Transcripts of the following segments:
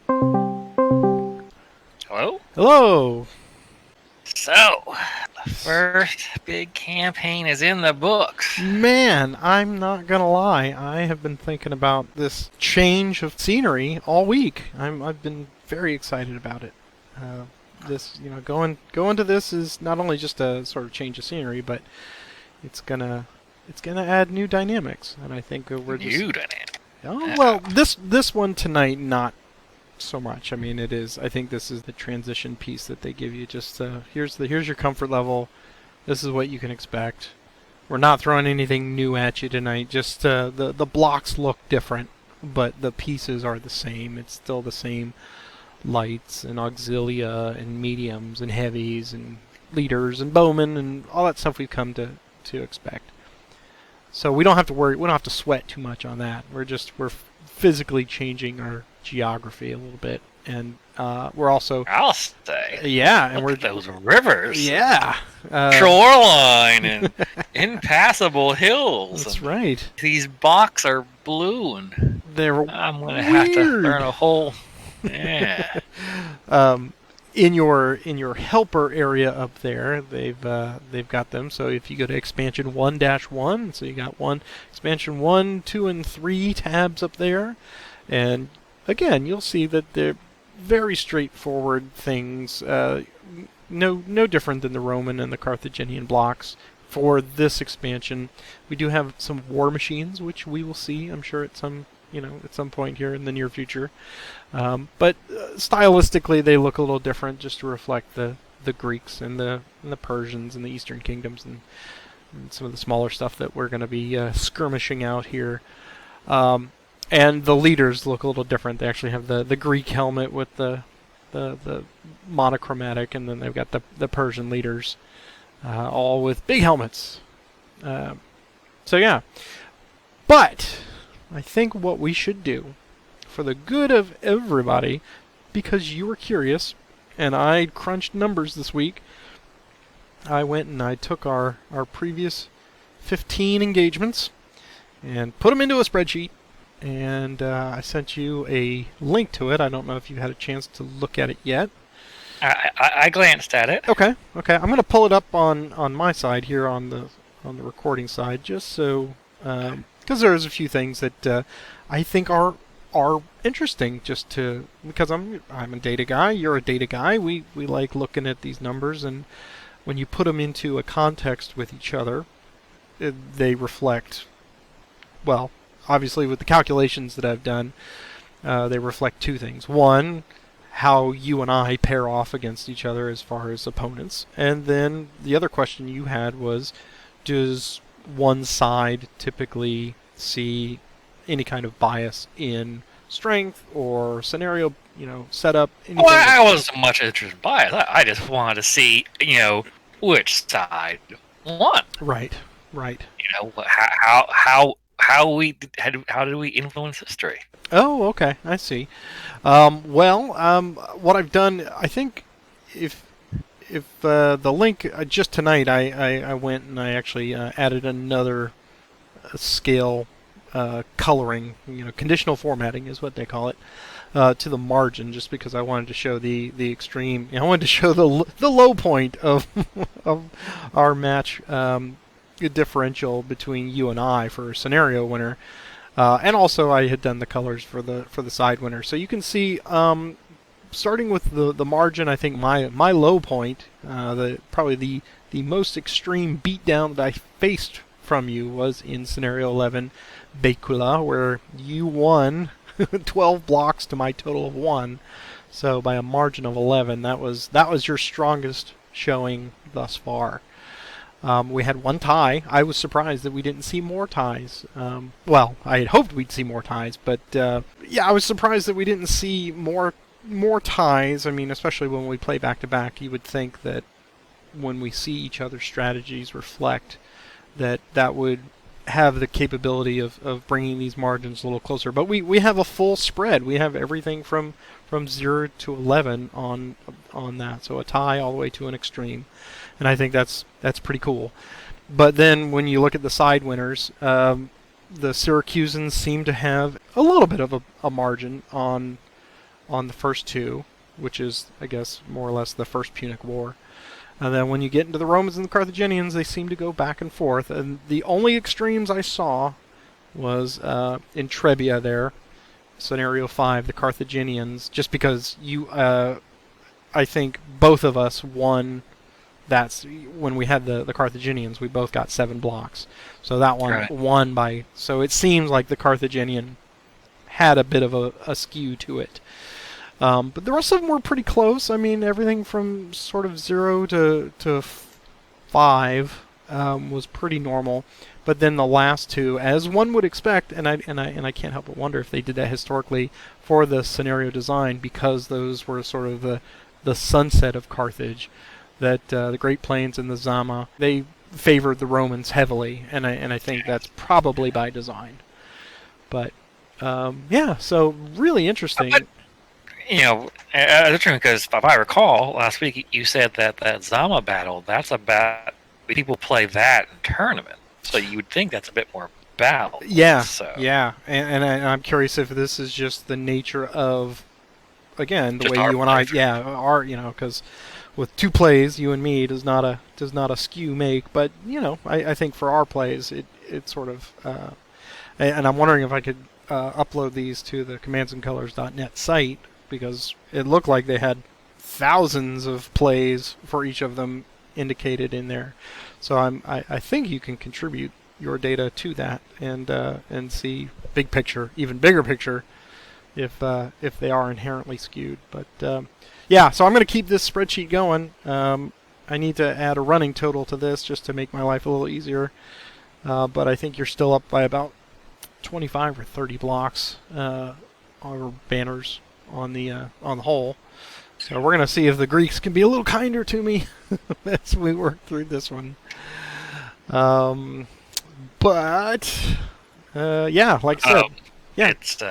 Hello? Hello! So, the first big campaign is in the books. Man, I'm not gonna lie. I have been thinking about this change of scenery all week. I've been very excited about it. Going to this is not only just a sort of change of scenery, but it's gonna add new dynamics, and I think we're just New dynamic. oh well this one tonight not so much. I mean, it is. I think this is the transition piece that they give you. Just here's your comfort level. This is what you can expect. We're not throwing anything new at you tonight. Just the blocks look different, but the pieces are the same. It's still the same lights and auxilia and mediums and heavies and leaders and bowmen and all that stuff we've come to expect. So we don't have to worry. We don't have to sweat too much on that. We're physically changing our geography a little bit, and we're also I'll say. yeah, and Look at those rivers. yeah, Shoreline and impassable hills. that's right. These blocks are blue, and They're I'm going to have to learn a whole... Yeah. in your helper area up there, they've got them. So if you go to expansion 1-1, so you got expansion 1, 2, and 3 tabs up there, and again you'll see that they're very straightforward things. No different than the Roman and the Carthaginian blocks. For this expansion, we do have some war machines, which we will see, I'm sure, at some point here in the near future. But stylistically, they look a little different, just to reflect the Greeks and the Persians and the Eastern kingdoms and some of the smaller stuff that we're going to be skirmishing out here. And the leaders look a little different. They actually have the Greek helmet with the monochromatic, and then they've got the Persian leaders, all with big helmets. So yeah, but I think what we should do, for the good of everybody, because you were curious, and I crunched numbers this week, I went and I took our previous 15 engagements and put them into a spreadsheet, and I sent you a link to it. I don't know if you had a chance to look at it yet. I glanced at it. Okay. I'm going to pull it up on my side here on the recording side, just so because there's a few things that I think are interesting, just to, because I'm a data guy, you're a data guy. We like looking at these numbers, and when you put them into a context with each other, they reflect, well, obviously with the calculations that I've done, they reflect two things. One, how you and I pair off against each other as far as opponents, and then the other question you had was, does one side typically see any kind of bias in strength or scenario, setup? Well, I wasn't much interested in bias. I just wanted to see, which side won. Right. How did we influence history? Oh, okay, I see. What I've done, I think, if the link just tonight, I went and I actually added another scale coloring, conditional formatting is what they call it, to the margin, just because I wanted to show the extreme. I wanted to show the low point of of our match differential between you and I for a scenario winner, and also I had done the colors for the side winner. So you can see, starting with the margin, I think my low point, probably the most extreme beatdown that I faced from you was in scenario 11, Baecula, where you won 12 blocks to my total of 1. So by a margin of 11, that was your strongest showing thus far. We had one tie. I was surprised that we didn't see more ties. Well, I had hoped we'd see more ties, but I was surprised that we didn't see more ties. I mean, especially when we play back to back, you would think that when we see each other's strategies reflect, that would have the capability of bringing these margins a little closer. But we have a full spread. We have everything from 0 to 11 on that. So a tie all the way to an extreme. And I think that's pretty cool. But then when you look at the side winners, the Syracusans seem to have a little bit of a margin on on the first two, which is, I guess, more or less the First Punic War. And then when you get into the Romans and the Carthaginians, they seem to go back and forth. And the only extremes I saw was in Trebia there, scenario 5, the Carthaginians, just because I think both of us won. That's when we had the Carthaginians, we both got 7 blocks. So that one won by... So it seems like the Carthaginian had a bit of a skew to it. But the rest of them were pretty close. I mean, everything from sort of 0 to 5 was pretty normal. But then the last two, as one would expect, and I can't help but wonder if they did that historically for the scenario design, because those were sort of the sunset of Carthage, that the Great Plains and the Zama, they favored the Romans heavily, and I think that's probably by design. But yeah, so really interesting. But, it's true, because if I recall, last week you said that Zama battle, that's about people play that in tournament, so you would think that's a bit more balanced. Yeah, so. yeah, and I'm curious if this is just the nature of, again, the Just way you and I, because with 2 plays, you and me does not a skew make, but I think for our plays, it sort of, and I'm wondering if I could upload these to the commandsandcolors.net site, because it looked like they had thousands of plays for each of them indicated in there. So I think you can contribute your data to that and see big picture, even bigger picture, if they are inherently skewed. But yeah, so I'm going to keep this spreadsheet going. I need to add a running total to this just to make my life a little easier. But I think you're still up by about 25 or 30 blocks or banners on the whole. So we're gonna see if the Greeks can be a little kinder to me as we work through this one. But yeah, like I said, yeah, it's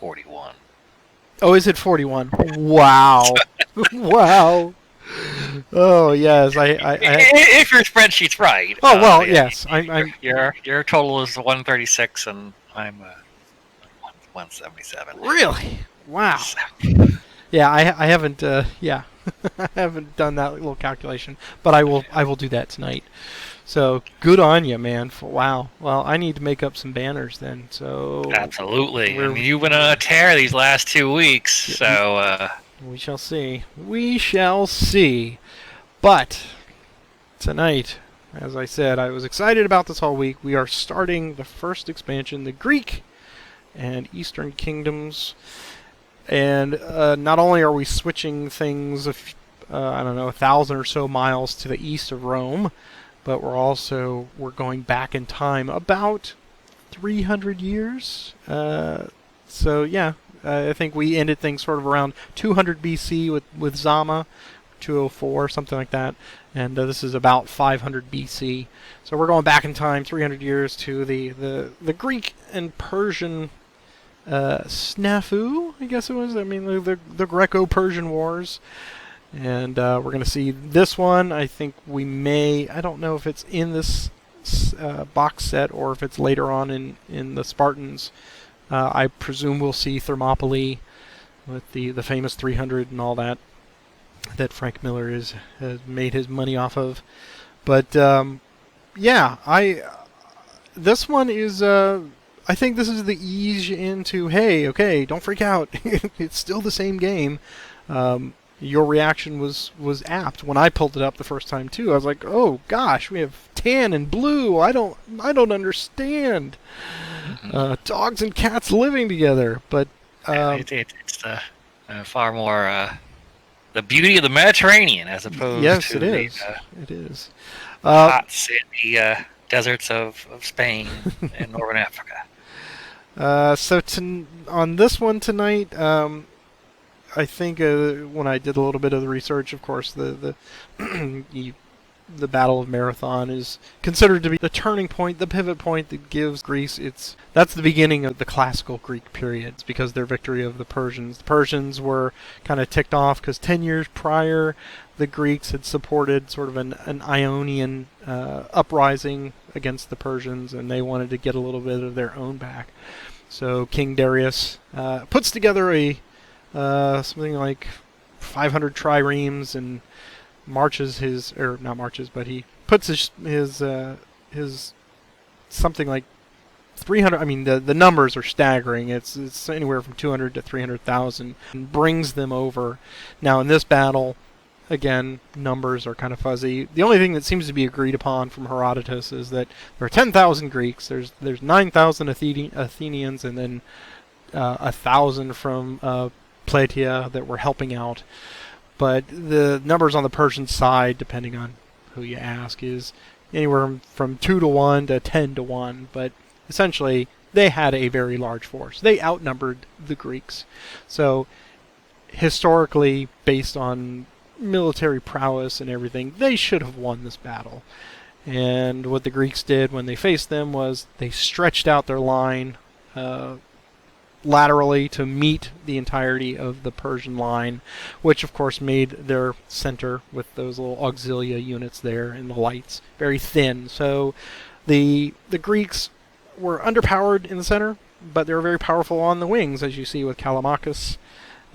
41. Oh, is it 41? Wow, wow. Oh yes, if your spreadsheet's right. Oh well, yes. Your total is 136, and I'm 177. Really? Wow. Yeah, I haven't. Yeah, I haven't done that little calculation, but I will do that tonight. So good on you, man. Wow. Well, I need to make up some banners then. So absolutely. I mean, you've been on a tear these last 2 weeks. So we shall see. We shall see. But tonight, as I said, I was excited about this whole week. We are starting the first expansion, the Greek and Eastern Kingdoms. And not only are we switching things, I don't know, 1,000 or so miles to the east of Rome, but we're going back in time about 300 years. So yeah, I think we ended things sort of around 200 BC with Zama, 204, something like that. And this is about 500 BC. So we're going back in time 300 years to the Greek and Persian snafu, I guess it was. I mean, the Greco-Persian Wars. And we're going to see this one. I think we may... I don't know if it's in this box set or if it's later on in the Spartans. I presume we'll see Thermopylae with the famous 300 and all that Frank Miller has made his money off of. But yeah, this one is... I think this is the ease into, hey, okay, don't freak out. It's still the same game. Your reaction was apt when I pulled it up the first time too. I was like, oh gosh, we have tan and blue. I don't understand. Dogs and cats living together. But it's far more the beauty of the Mediterranean as opposed yes, to it is. It is. Hot, sandy deserts of Spain and Northern Africa. So on this one tonight, I think when I did a little bit of the research, of course, the Battle of Marathon is considered to be the turning point, the pivot point that gives Greece that's the beginning of the classical Greek period. It's because their victory of the Persians. The Persians were kind of ticked off because 10 years prior, the Greeks had supported sort of an Ionian uprising against the Persians, and they wanted to get a little bit of their own back. So King Darius puts together a something like 500 triremes and marches his, or not marches, but he puts his something like 300. I mean, the numbers are staggering. It's anywhere from 200 to 300,000, and brings them over. Now in this battle, again, numbers are kind of fuzzy. The only thing that seems to be agreed upon from Herodotus is that there are 10,000 Greeks. There's 9,000 Athenians, and then 1,000 from Plataea that were helping out. But the numbers on the Persian side, depending on who you ask, is anywhere from 2 to 1 to 10 to 1. But essentially, they had a very large force. They outnumbered the Greeks. So, historically, based on military prowess and everything, they should have won this battle. And what the Greeks did when they faced them was they stretched out their line laterally to meet the entirety of the Persian line, which of course made their center with those little auxilia units there and the lights very thin. So the Greeks were underpowered in the center, but they were very powerful on the wings, as you see with Callimachus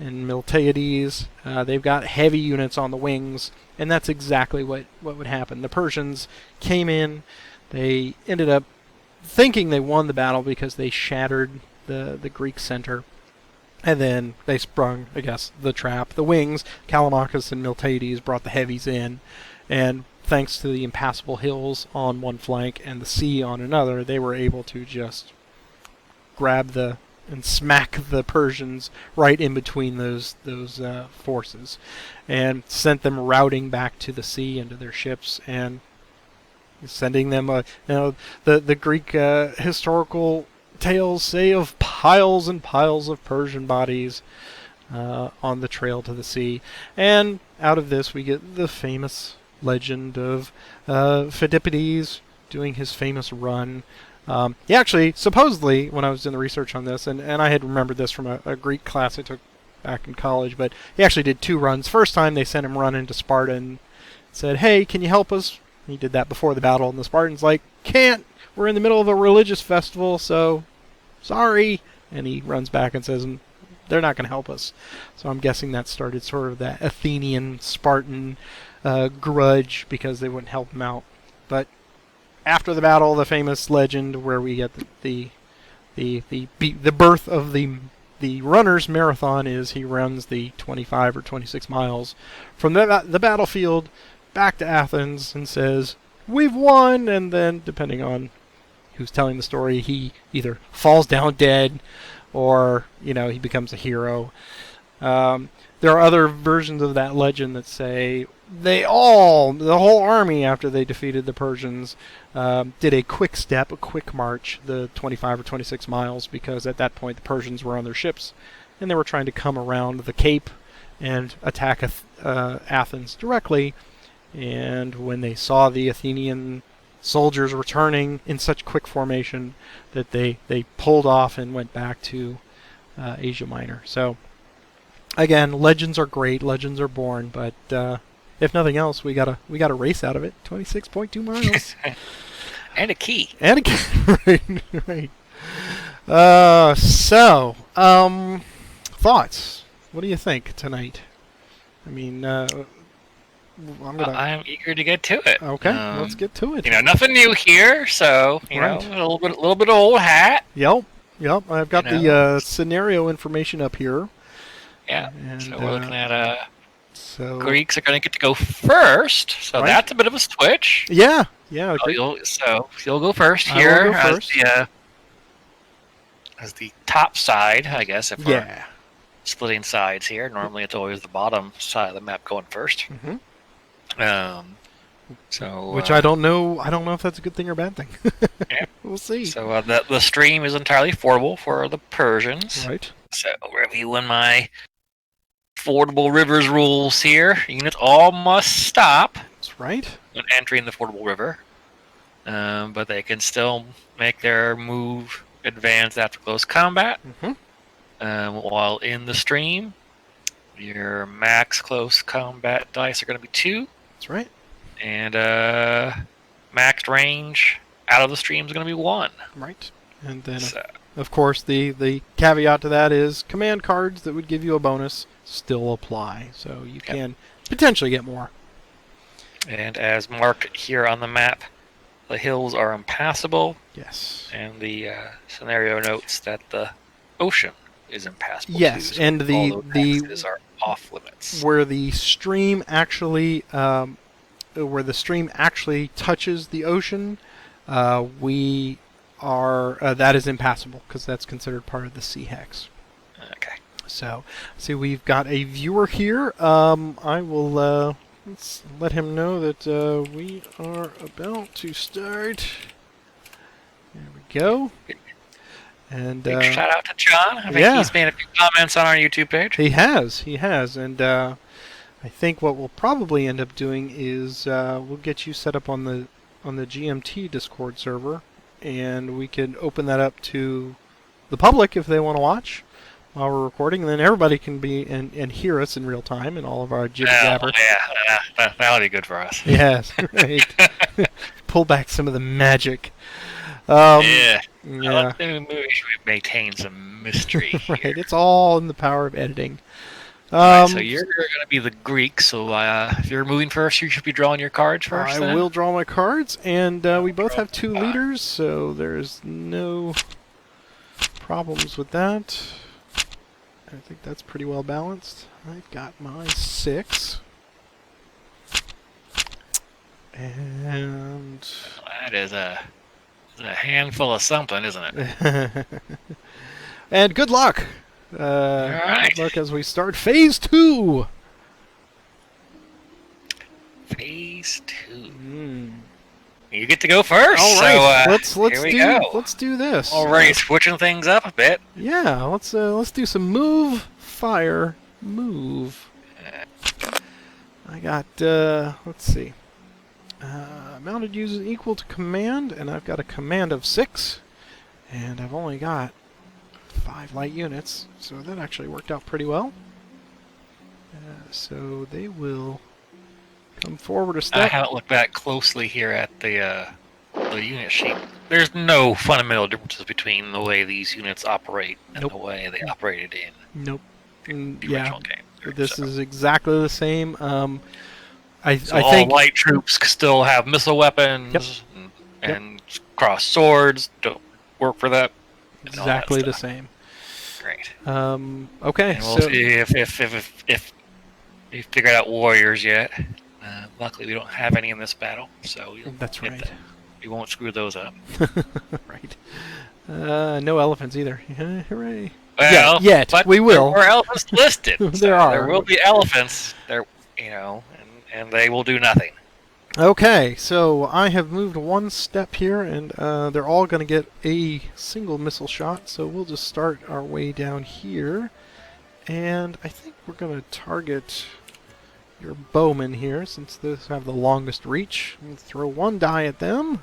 and Miltiades. They've got heavy units on the wings, and that's exactly what would happen. The Persians came in, they ended up thinking they won the battle because they shattered the Greek center, and then they sprung, I guess, the trap. The wings, Callimachus and Miltiades, brought the heavies in, and thanks to the impassable hills on one flank and the sea on another, they were able to just grab and smack the Persians right in between those forces, and sent them routing back to the sea and to their ships, and sending them the Greek historical tales say of piles and piles of Persian bodies on the trail to the sea. And out of this we get the famous legend of Pheidippides doing his famous run. He actually, supposedly, when I was doing the research on this, and I had remembered this from a Greek class I took back in college, but he actually did 2 runs. First time they sent him running to Sparta and said, "Hey, can you help us?" He did that before the battle, and the Spartans like, "Can't. We're in the middle of a religious festival, so sorry." And he runs back and says, "They're not going to help us." So I'm guessing that started sort of that Athenian Spartan grudge because they wouldn't help him out. But after the battle, the famous legend where we get the birth of the runner's marathon is he runs the 25 or 26 miles from the battlefield back to Athens and says, "We've won," and then, depending on who's telling the story, he either falls down dead or, he becomes a hero. There are other versions of that legend that say the whole army, after they defeated the Persians, did a quick march, the 25 or 26 miles, because at that point the Persians were on their ships and they were trying to come around the Cape and attack Athens directly. And when they saw the Athenian soldiers returning in such quick formation, that they pulled off and went back to Asia Minor. So again, legends are great, legends are born, but if nothing else, we got a race out of it. 26.2 miles. And a key. Right. Thoughts. What do you think tonight? I mean, I'm eager to get to it. Okay, let's get to it. Nothing new here, so Right. a little bit of old hat. Yep. I've got the scenario information up here. Yeah. And, so we're looking at Greeks are going to get to go first, so Right. that's a bit of a switch. Yeah. You'll go first I will here go first. as the top side, I guess. If we're Yeah. splitting sides here, normally it's always the bottom side of the map going first. Mm-hmm. Which I don't know. I don't know if that's a good thing or a bad thing. Yeah. We'll see. So the stream is entirely fordable for the Persians. Right. So reviewing my fordable rivers rules here, units all must stop That's right. when entering the fordable river, but they can still make their move advance after close combat. Mm-hmm. While in the stream, your max close combat dice are going to be 2. That's right. And maxed range out of the stream is going to be 1. Right. And then Of course, the caveat to that is command cards that would give you a bonus still apply, so you can potentially get more. And as marked here on the map, the hills are impassable, Yes. and the scenario notes that the ocean is impassable Yes, too. So and all those the axes are off limits. where the stream actually touches the ocean, we are that is impassable because that's considered part of the sea hex. Okay. So, see, we've got a viewer here. I will let's let him know that we are about to start. There we go. And Big shout out to John. I think yeah. he's made a few comments on our YouTube page. He has, and I think what we'll probably end up doing is we'll get you set up on the GMT Discord server, and we can open that up to the public if they want to watch while we're recording, and then everybody can be and hear us in real time and all of our jibber jabber. Yeah, that'll be good for us. Yes, right. Pull back some of the magic. Yeah. Yeah. The movie should maintain some mystery. Right. Here. It's all in the power of editing. Right, so you're going to be the Greek, so if you're moving first, you should be drawing your cards first. I will draw my cards, and we both have 2 leaders, so there's no problems with that. I think that's pretty well balanced. I've got my 6. And that is a handful of something, isn't it? and good luck. All right. Good luck as we start Phase 2. Phase 2. You get to go first. All right. So, let's do this. Already switching things up a bit. Yeah. Let's do some move, fire, move. I got let's see. Mounted users equal to command, and I've got a command of 6, and I've only got 5 light units, so that actually worked out pretty well. So they will come forward a step. I haven't looked that closely here at the unit sheet. There's no fundamental differences between the way these units operate and the way they operated in the original game. This is exactly the same. I all think light troops still have missile weapons and cross swords. Don't work for that. Exactly the same. Great. Okay. And we'll see if we figured out warriors yet. Luckily, we don't have any in this battle, so that's right. We won't screw those up. Right. No elephants either. Hooray! Well, yet we will. There are elephants listed. There are. There will be elephants. There, and they will do nothing. Okay, so I have moved 1 step here, and they're all going to get a single missile shot, so we'll just start our way down here. And I think we're going to target your bowmen here, since those have the longest reach. We'll throw 1 die at them.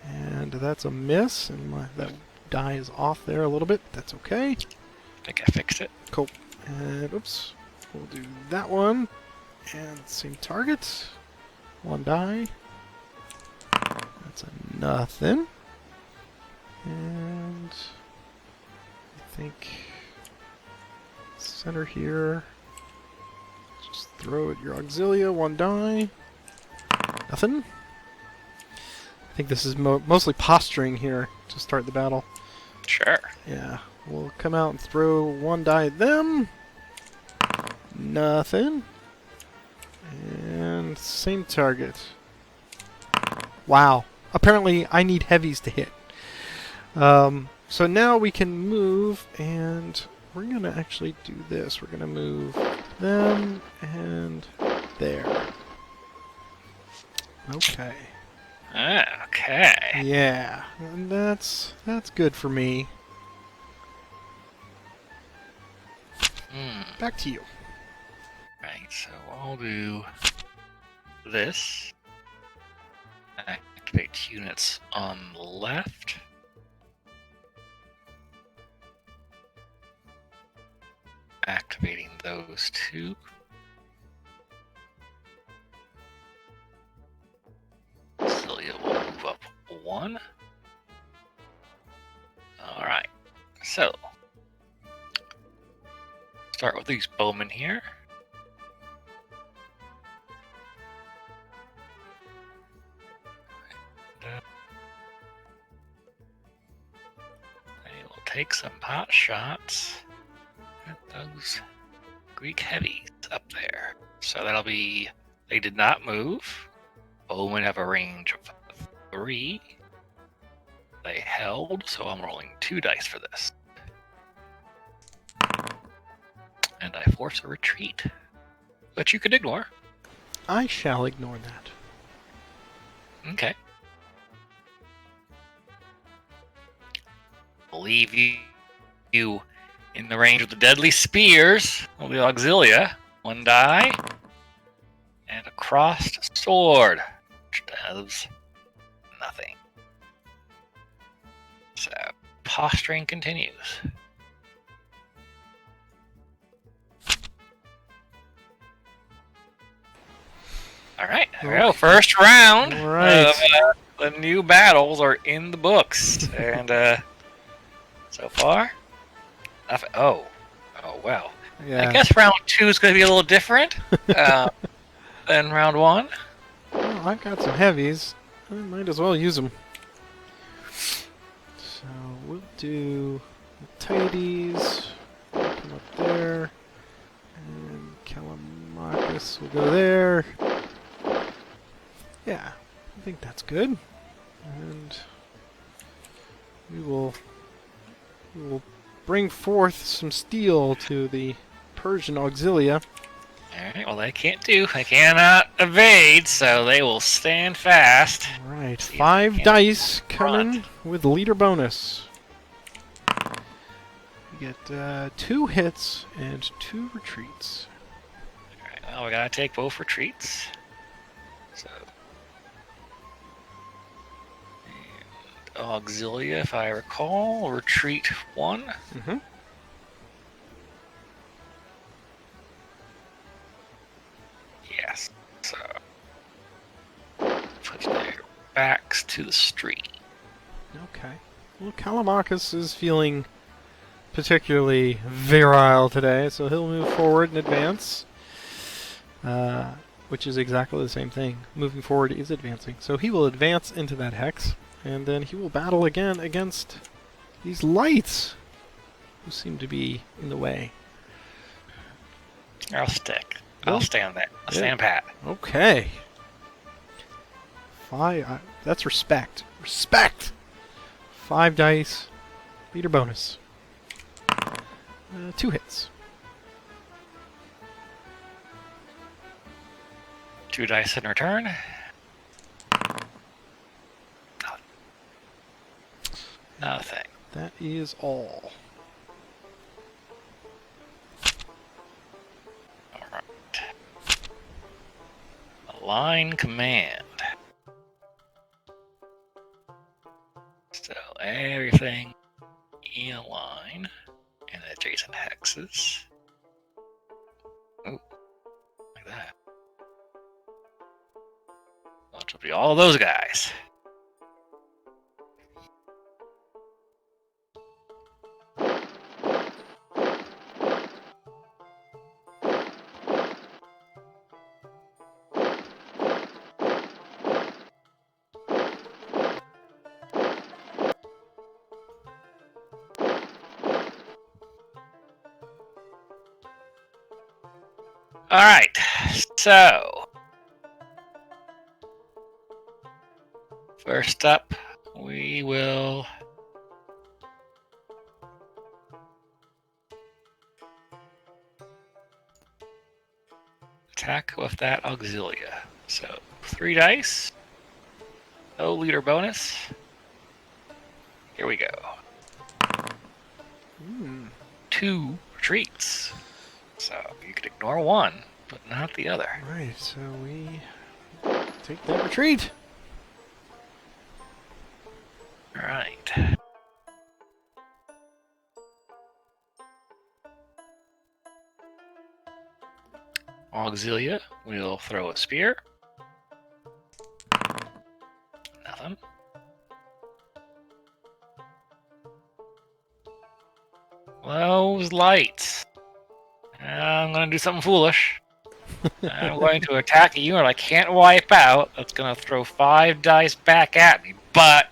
And that's a miss, and that die is off there a little bit. That's okay. I think I fixed it. Cool. And, oops, we'll do that one. And same target. 1 die. That's a nothing. And I think center here. Just throw at your auxilia. 1 die. Nothing. I think this is mostly posturing here to start the battle. Sure. Yeah. We'll come out and throw 1 die at them. Nothing. And same target. Wow. Apparently I need heavies to hit. So now we can move, and we're going to actually do this. We're going to move them and there. Okay. Okay. Yeah. And that's good for me. Back to you. Right, so I'll do this. Activate units on the left. Activating those 2. Celia will move up 1. So, start with these bowmen here. They will take some pot shots at those Greek heavies up there. So that'll be, they did not move. Bowmen have a range of 3. They held, so I'm rolling 2 dice for this. And I force a retreat, which you could ignore. I shall ignore that. Okay. I'll leave you in the range of the deadly spears of the Auxilia. 1 die. And a crossed sword, which does nothing. So, posturing continues. Alright, there we go. First round All right. of the new battles are in the books. And so far, nothing. Oh, wow. Yeah. I guess round 2 is going to be a little different than round 1. Well, I've got some heavies. I might as well use them. So we'll do Pheidippides. Come up there. And Callimachus will go there. Yeah, I think that's good. And we will bring forth some steel to the Persian auxilia. Alright, well they cannot evade, so they will stand fast. Alright, See if 5 they can dice coming front. with leader bonus. You get 2 hits and 2 retreats. Alright, well we gotta take both retreats. So. And Auxilia, if I recall, retreat 1. Mm-hmm. Yes. So put their backs to the street. Okay. Well, Callimachus is feeling particularly virile today, so he'll move forward and advance. Which is exactly the same thing. Moving forward is advancing. So he will advance into that hex, and then he will battle again against these lights, who seem to be in the way. I'll stick. Oh. I'll stand there. I'll Yeah. stand pat. Okay. That's respect. Respect! 5 dice. Leader bonus. 2 hits. 2 dice in return. Nothing. That is all. Alright. Align command. So everything in a line and adjacent hexes. Ooh, like that. Which will be all those guys. Alright, so first up we will attack with that Auxilia. So 3 dice, no leader bonus. Here we go. 2 retreats. So you could ignore one, but not the other. Right, so we take that retreat. Alright. Auxilia will throw a spear. Nothing. those lights. I'm going to do something foolish. I'm going to attack a unit I can't wipe out. That's going to throw 5 dice back at me, but...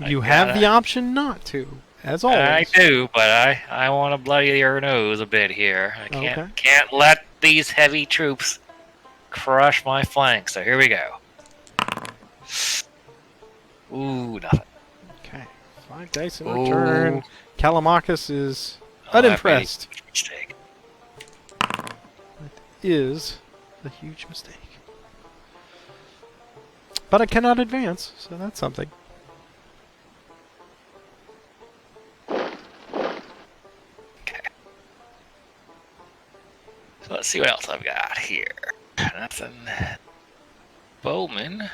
You have the option not to, as always. I do, but I want to bloody your nose a bit here. I can't let these heavy troops crush my flanks. So here we go. Ooh, nothing. Okay, 5 dice in return. Callimachus is unimpressed. Mistake. That is a huge mistake. But I cannot advance, so that's something. So let's see what else I've got here. Nothing. Bowman,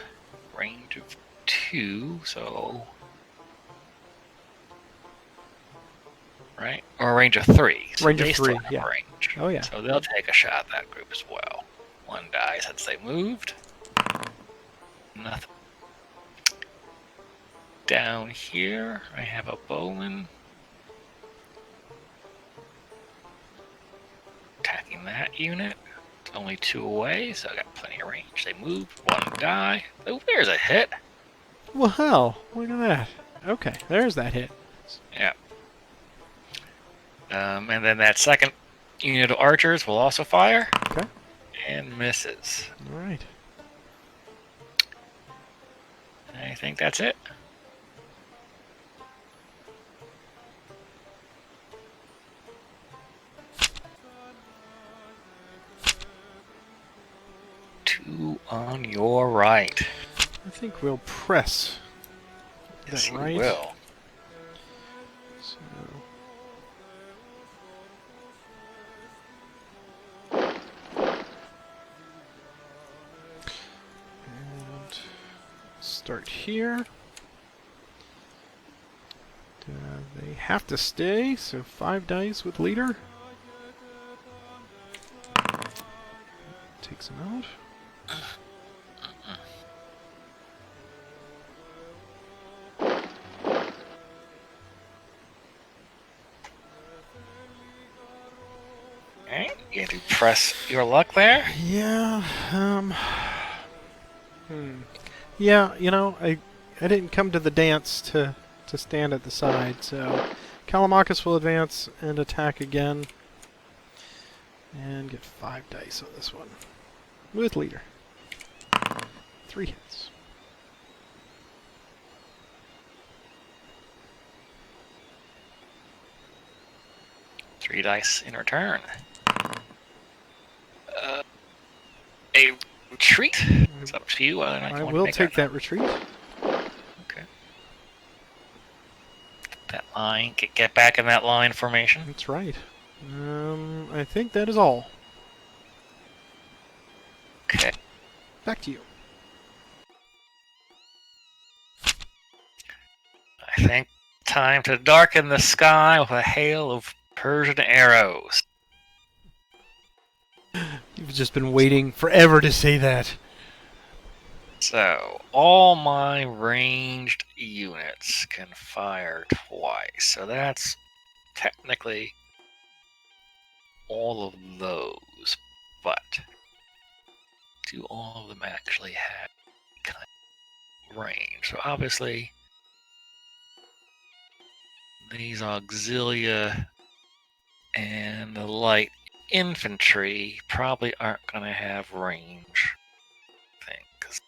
range of 2, so... Right? Or range of 3. So Range of 3, yeah. Range. Oh, yeah. So they'll take a shot at that group as well. 1 die since they moved. Nothing. Down here, I have a bowman. Attacking that unit. It's only 2 away, so I got plenty of range. They moved. 1 die. Oh, there's a hit. Well, hell, look at that. Okay, there's that hit. Yeah. And then that second unit of archers will also fire. Okay. And misses. All right. I think that's it. Two on your right. I think we'll press. Yes, That right? you will. So. And start here. They have to stay, so 5 dice with leader. Takes him out. Okay, you have to press your luck there. Yeah, Yeah, you know, I didn't come to the dance to stand at the side, so Callimachus will advance and attack again. And get 5 dice on this one. With leader. 3 hits. Three dice in return. A retreat. It's up to you. I will take that retreat. Okay. That line. Get back in that line formation. That's right. I think that is all. Okay. Back to you. I think time to darken the sky with a hail of Persian arrows. You've just been waiting forever to say that. So, all my ranged units can fire twice. So that's technically all of those. But do all of them actually have kind of range? So obviously, these auxilia and the light infantry probably aren't going to have range. I think, 'cause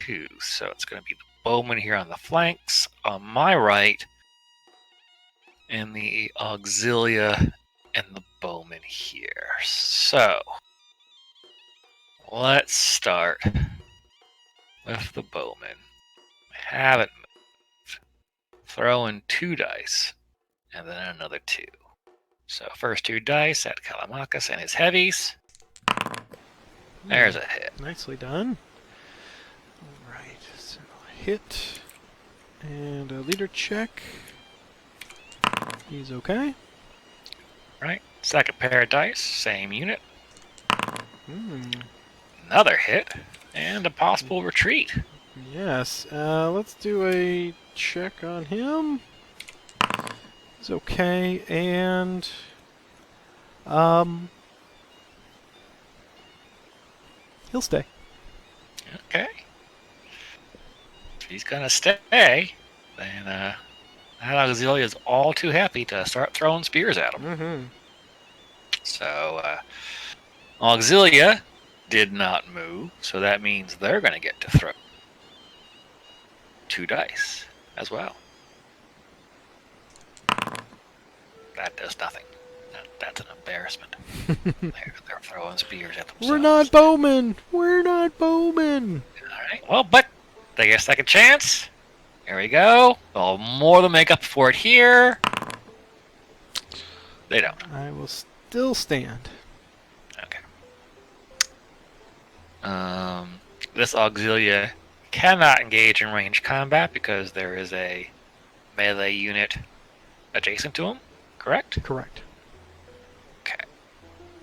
2. So it's going to be the bowman here on the flanks, on my right, and the auxilia and the bowman here. So let's start with the bowman. Haven't moved. Throw in 2 dice, and then another 2. So first 2 dice at Callimachus and his heavies. There's a hit. Nicely done. Alright, so hit. And a leader check. He's okay. Right. Second pair of dice, same unit. Hmm. Another hit. And a possible retreat. Yes. Let's do a check on him. is okay, and um, he'll stay. Okay. If he's gonna stay, then that auxilia is all too happy to start throwing spears at him. Mm-hmm. So auxilia did not move, so that means they're gonna get to throw 2 dice as well. That does nothing. That's an embarrassment. They're throwing spears at themselves. We're not bowmen. We're not bowmen. All right. Well, but they get a second chance. Here we go. They'll more than make up for it here. They don't. I will still stand. Okay. This auxilia cannot engage in ranged combat because there is a melee unit adjacent to him. Correct? Correct. Okay.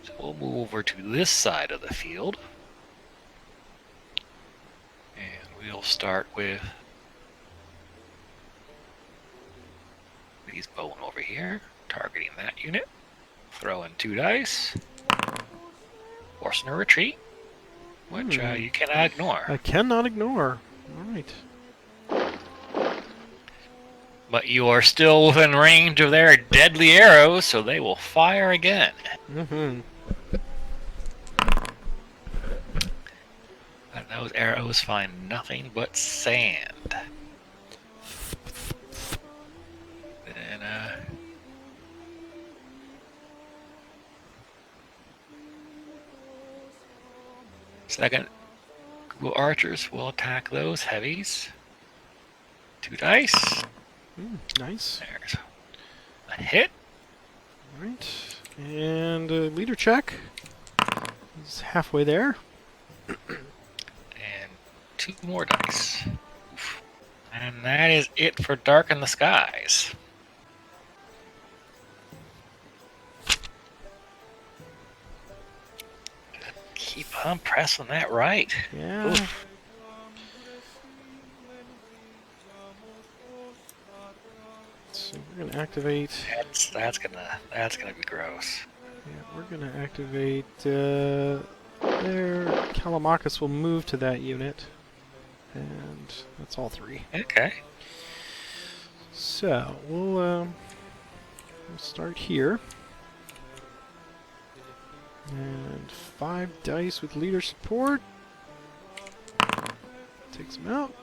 So we'll move over to this side of the field. And we'll start with these bowmen over here, targeting that unit. Throwing 2 dice. Forcing a retreat, which you cannot ignore. I cannot ignore. All right. But you are still within range of their deadly arrows, so they will fire again. Mm-hmm. And those arrows find nothing but sand. And second group of archers will attack those heavies. 2 dice. Nice. There's a hit. All right. And leader check. He's halfway there. And 2 more dice. Oof. And that is it for Darken the Skies. Keep on pressing that right. Yeah. Oof. So we're gonna activate. That's gonna be gross. Yeah, we're gonna activate. There. Callimachus will move to that unit, and that's all 3. Okay. So we'll start here. And 5 dice with leader support. Takes him out.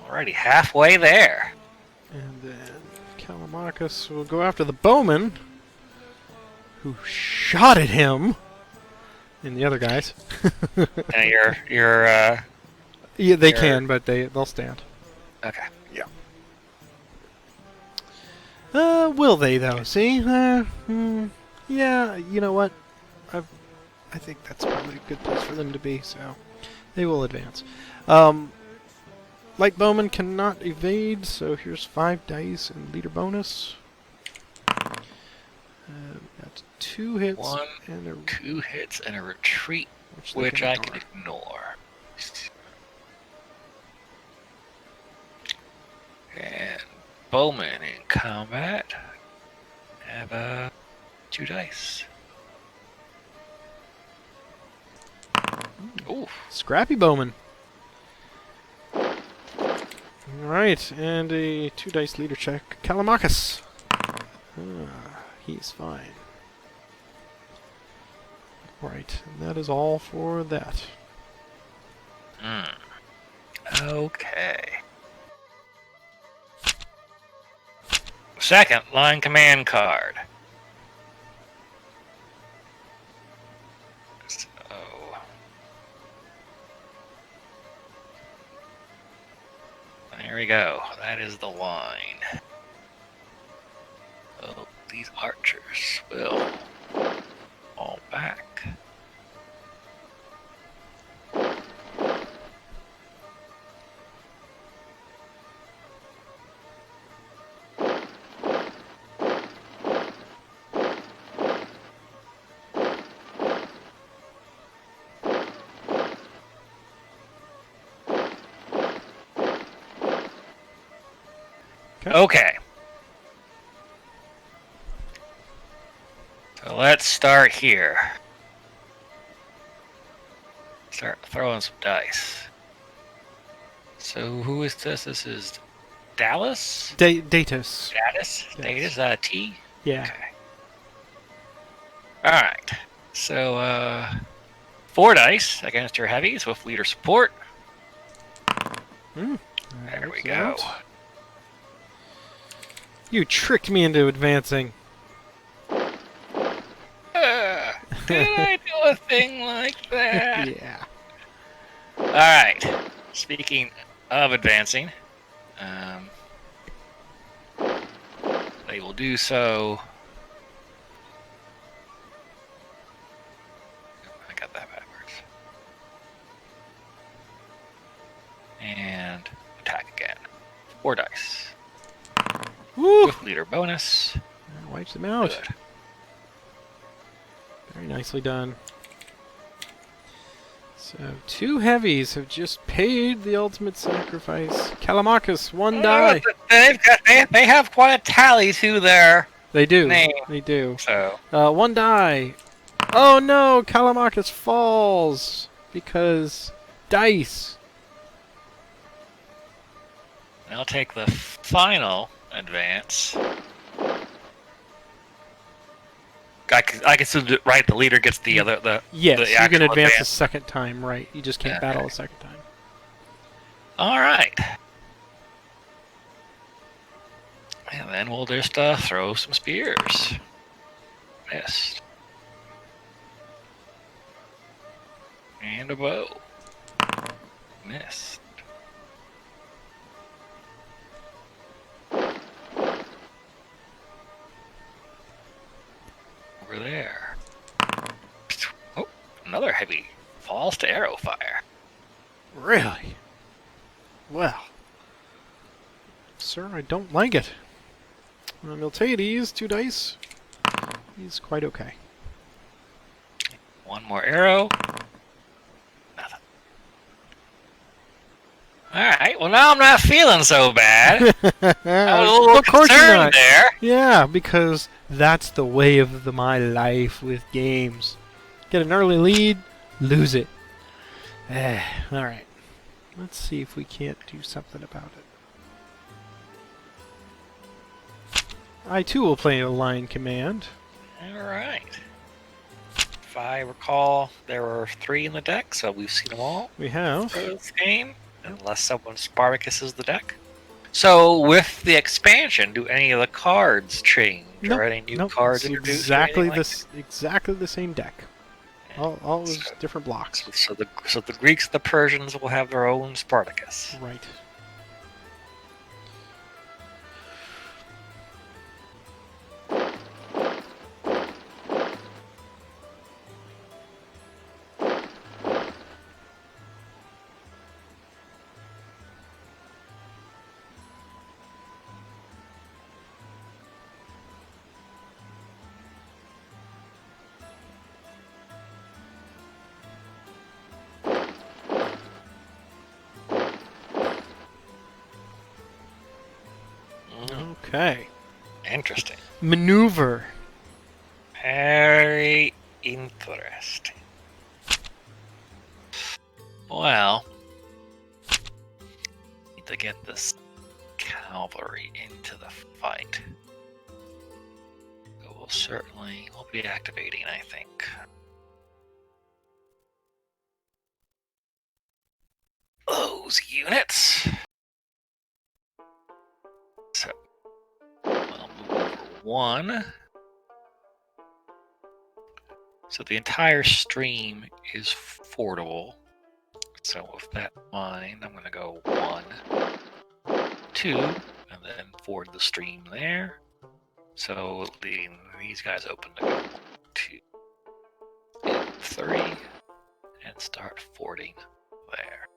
Already halfway there. And then Callimachus will go after the bowman, who shot at him. And the other guys. And Yeah, they can, but they'll stand. okay. Yeah. Will they though? See? Yeah. You know what? I think that's probably a good place for them to be. So they will advance. Light bowman cannot evade, so here's 5 dice and leader bonus. That's 2 hits 1, and 2 hits and a retreat, they which I ignore. can ignore. And bowmen in combat have 2 dice. Ooh. Scrappy bowman. Alright, and a 2 dice leader check. Callimachus. He's fine. Right, and that is all for that. Okay. Second line command card. So there we go. That is the line. Oh, these archers will fall back. Okay. So let's start here. Start throwing some dice. So who is this? This is Dallas? Datus. Datus? Yes. Datus, T? Yeah. Okay. Alright. So, 4 dice against your heavies with leader support. There we go. You tricked me into advancing. Did I do a thing like that? Yeah. Alright. Speaking of advancing, they will do so. I got that backwards. And attack again. 4 dice. Woo! With leader bonus. That wipes them out. Good. Very nicely done. So 2 heavies have just paid the ultimate sacrifice. Callimachus, 1 die. They have quite a tally to their They do. name. They do. So 1 die. Oh no! Callimachus falls because dice. I'll take the final advance. I can still do, right. The leader gets the other. Yes, the you can actual advance a second time, right? You just can't battle a second time. All right. And then we'll just throw some spears. Missed. And a bow. Missed. Over there. Oh, another heavy. Falls to arrow fire. Really? Well, sir, I don't like it. Miltiades, 2 dice. He's quite okay. One more arrow. Nothing. Alright, well now I'm not feeling so bad. I was a little Of course you're concerned not. there. Yeah, because that's the way of my life with games. Get an early lead, lose it. Alright. Let's see if we can't do something about it. I too will play a line command. Alright. If I recall, there were 3 in the deck, so we've seen them all We have. for this game, unless someone Spartacuses the deck. So, with the expansion, do any of the cards change? Nope, Or any new nope, cards it's introduced? exactly or anything like exactly the same deck. All those So- different blocks. that? So the Greeks and the Persians will have their own Spartacus. Right. Okay. Interesting. Maneuver. Very interesting. Well, need to get this cavalry into the fight. So we'll be activating, I think. Those units. So I'll move over 1. So the entire stream is fordable. So with that in mind, I'm going to go 1, 2, and then ford the stream there. So leaving these guys open to go 1, 2, and 3, and start fording there.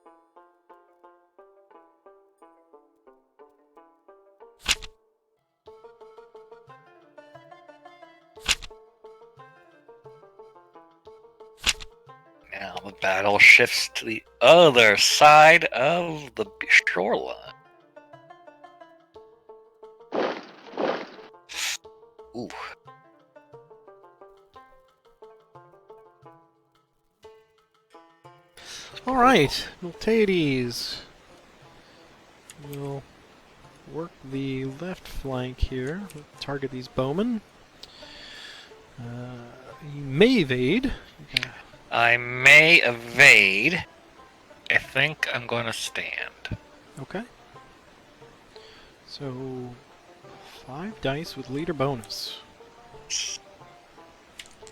Now the battle shifts to the other side of the shoreline. Ooh. All right, Miltiades. We'll work the left flank here. Target these bowmen. You may evade. Yeah. I may evade. I think I'm going to stand. Okay. So, 5 dice with leader bonus.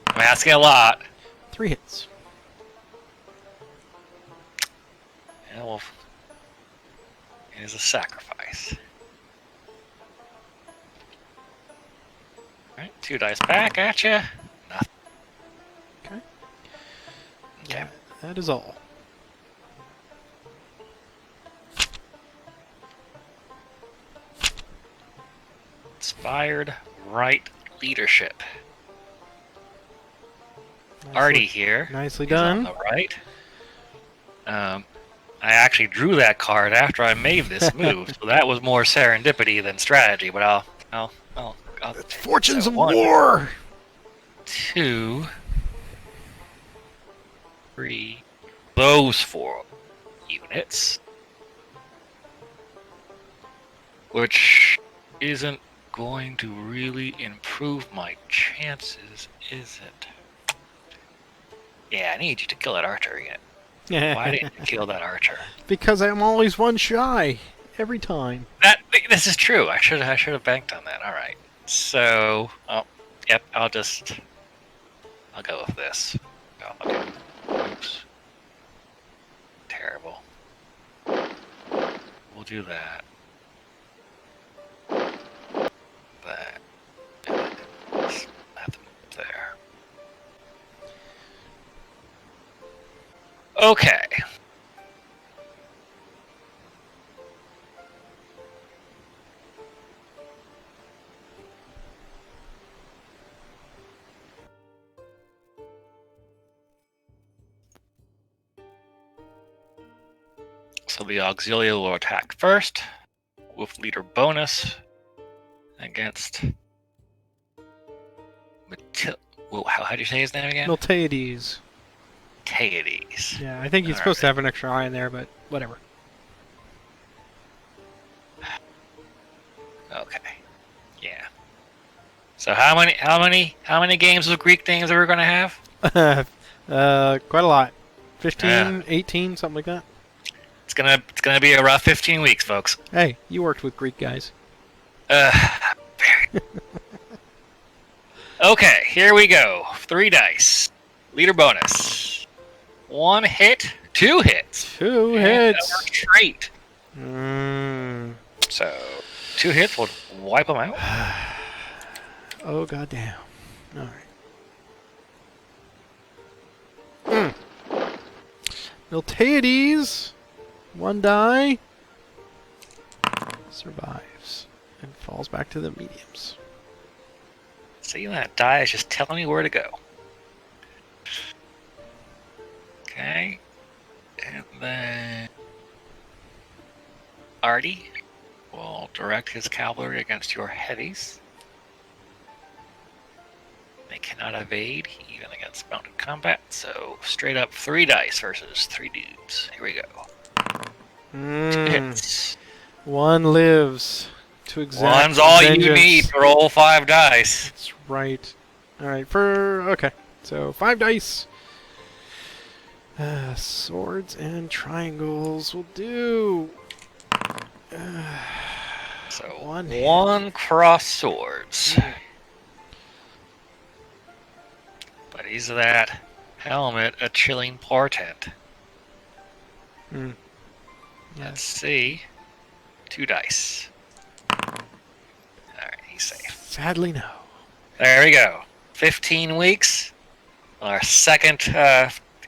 I'm asking a lot. 3 hits. Yeah, well, it is a sacrifice. Alright, 2 dice back at you. Nothing. Okay. Okay. That is all. Inspired right leadership. Nicely, Artie here. Nicely He's done. on the right. I actually drew that card after I made this move, so that was more serendipity than strategy. But I'll Fortunes so of 1, war! 2, 3. Those 4 units, which isn't going to really improve my chances, is it? Yeah, I need you to kill that archer again. Why didn't you kill that archer? Because I'm always 1 shy. Every time. This is true. I should have banked on that. All right. So, yep. I'll go with this. Okay. Oops. Terrible. We'll do that. That. And then just have them up there. Okay. So the auxiliary will attack first with leader bonus against how do you say his name again? Miltiades. Pheidippides. Yeah, I think he's supposed to have an extra eye in there, but whatever. Okay. Yeah. So how many games of Greek names are we gonna have? Quite a lot. 15, 18, something like that. It's gonna be a rough 15 weeks, folks. Hey, you worked with Greek guys. Very. Okay, here we go. 3 dice. Leader bonus. 1 hit, 2 hits. 2 And hits. a retreat. Mm. So 2 hits will wipe them out. Oh, goddamn. All right. Miltiades, 1 die, survives and falls back to the mediums. See, that die is just telling me where to go. Okay. And then Artie will direct his cavalry against your heavies. They cannot evade, even against mounted combat, so straight up 3 dice versus 3 dudes. Here we go. 2 hits. 1 lives to exact One's all vengeance. you need to roll 5 dice. That's right. All right, okay. So 5 dice. Swords and triangles will do. So 1 1 cross swords. But is that helmet a chilling portent? Yeah. Let's see. 2 dice. Alright, he's safe. Sadly, no. There we go. 15 weeks. Our second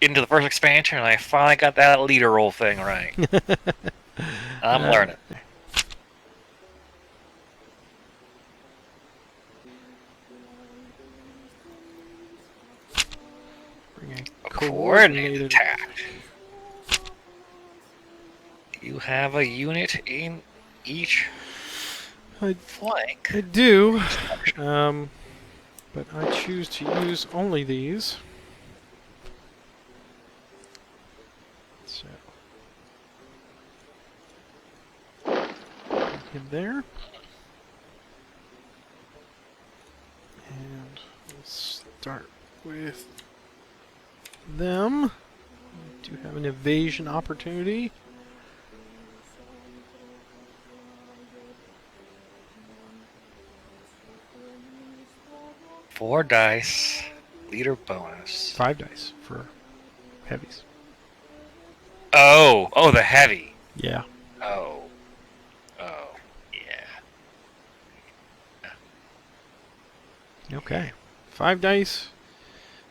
into the first expansion, and I finally got that leader roll thing right. I'm learning. Bring A coordinated attack. You have a unit in each flank. I do. but I choose to use only these. So, him there. And we'll start with them. We do have an evasion opportunity. Four dice, leader bonus. 5 dice for heavies. Oh, the heavy. Yeah. Oh, yeah. Okay. 5 dice.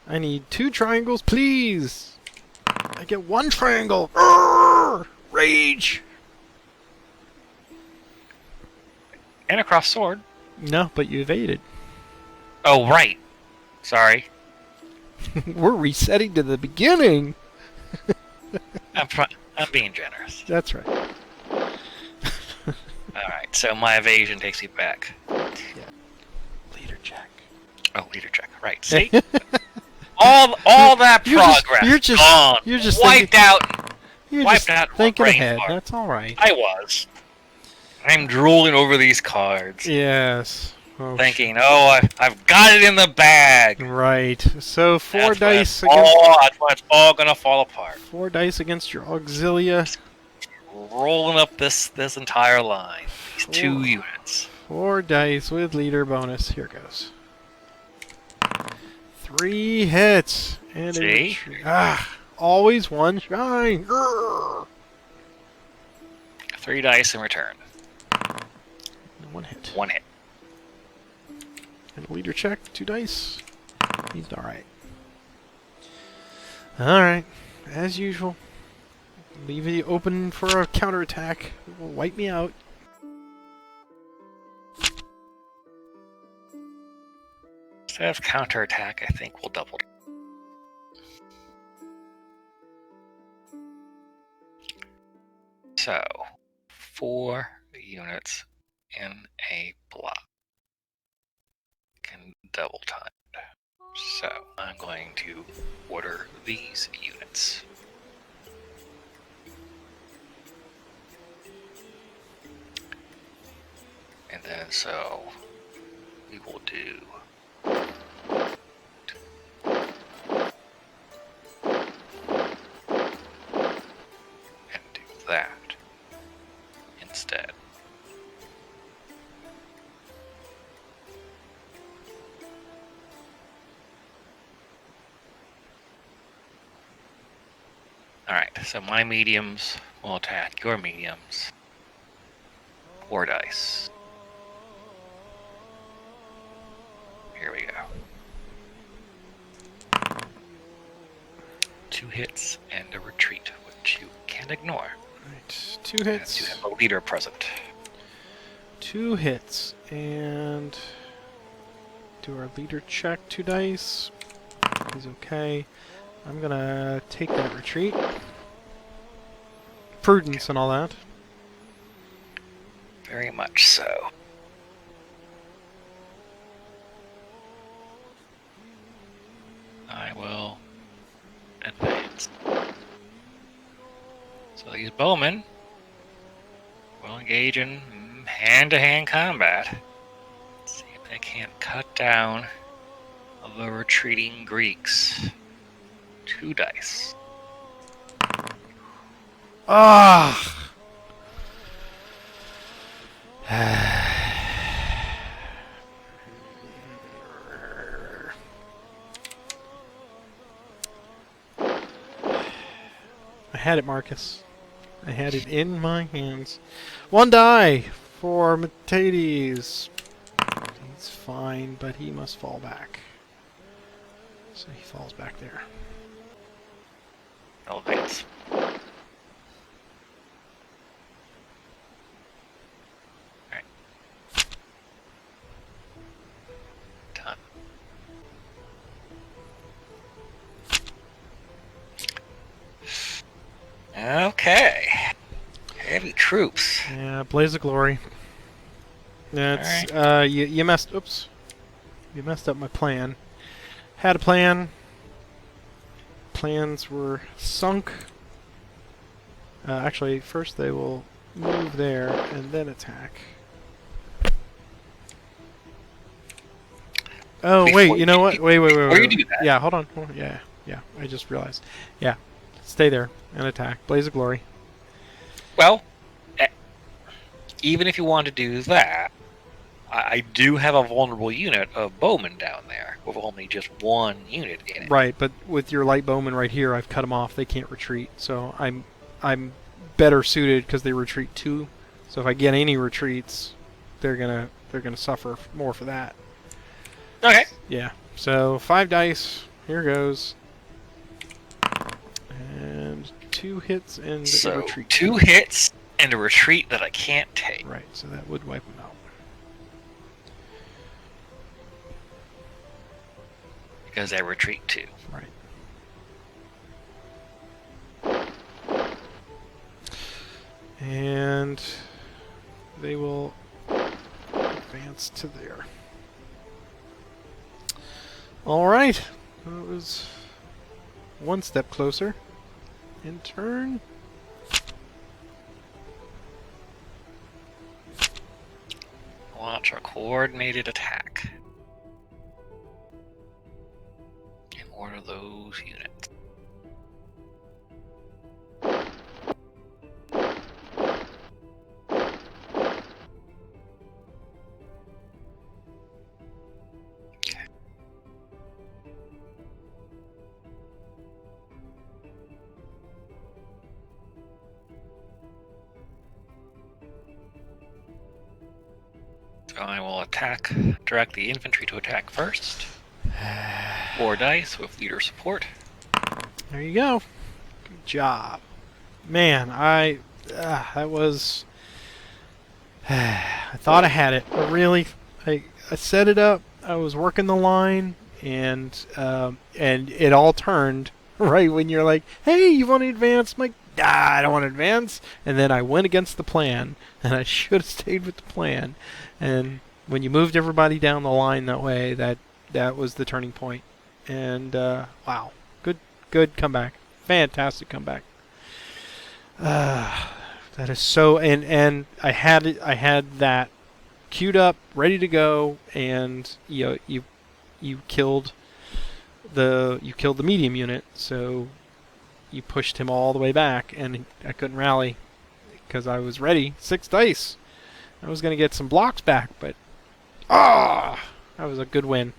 I need 2 triangles, please. I get 1 triangle. Urgh! Rage. And a cross sword. No, but you evaded. Oh, right. Sorry. We're resetting to the beginning. I'm being generous. That's right. Alright, so my evasion takes me back. Yeah. Leader check. Oh, leader check. Right. See? all that progress gone. You're just wiped thinking, out. You're wiped just out thinking brain ahead. fart. That's all right. I was. I'm drooling over these cards. Yes. Oh, Thinking, I've got it in the bag. Right. So 4 dice That's when it's all gonna fall apart. 4 dice against your auxilia. Rolling up this entire line. These 2 units. 4 dice with leader bonus. Here goes. 3 hits and a See? retreat. Always one shine. Grrr. 3 dice in return. 1 hit. 1 hit. And a leader check. 2 dice. He's all right. All right. As usual. Leave it open for a counterattack. It will wipe me out. Instead of counterattack, I think we'll double. So, 4 units in a block can double time. So, I'm going to order these units. And then, so, we will do and do that instead. Alright, so my mediums will attack your mediums. 4 dice. Here we go. 2 hits and a retreat, which you can ignore. Right. 2 hits. You have a leader present. 2 hits. And do our leader check. 2 dice. He's okay. I'm gonna take that retreat. Prudence and all that. Very much so. I will advance. So these bowmen will engage in hand-to-hand combat. Let's see if they can't cut down the retreating Greeks. 2 dice. Ah! I had it, Marcus. I had it in my hands. 1 die for Pheidippides. He's fine, but he must fall back. So he falls back there. Elevates. Alright. Done. Okay. Heavy troops. Yeah, Blaze of Glory. That's Alright. you messed. Oops. You messed up my plan. Had a plan. Plans were sunk. Actually, first they will move there and then attack. Oh, wait, you know what? Wait. Before you do that. Yeah, hold on. Yeah, I just realized. Yeah, stay there and attack. Blaze of Glory. Well, even if you want to do that, I do have a vulnerable unit of bowmen down there with only just one unit in it. Right, but with your light bowmen right here, I've cut them off. They can't retreat, so I'm better suited because they retreat 2. So if I get any retreats, they're gonna suffer more for that. Okay. Yeah. So 5 dice. Here goes. And 2 hits and a retreat. 2 hits and a retreat that I can't take. Right. So that would wipe them out. Because I retreat 2. Right. And they will advance to there. All right. That was one step closer. In turn. Launch a coordinated attack. And order those units. I will direct the infantry to attack first. 4 dice with leader support. There you go. Good job. Man, that was... I thought I had it, but really, I set it up, I was working the line, and it all turned right when you're like, hey, you want to advance? I'm like, I don't want to advance. And then I went against the plan, and I should have stayed with the plan. And when you moved everybody down the line that way, that was the turning point. And wow, good comeback, fantastic comeback. That is so. And I had that queued up, ready to go, and you killed the medium unit, so you pushed him all the way back, and I couldn't rally because I was ready. 6 dice. I was going to get some blocks back, but that was a good win.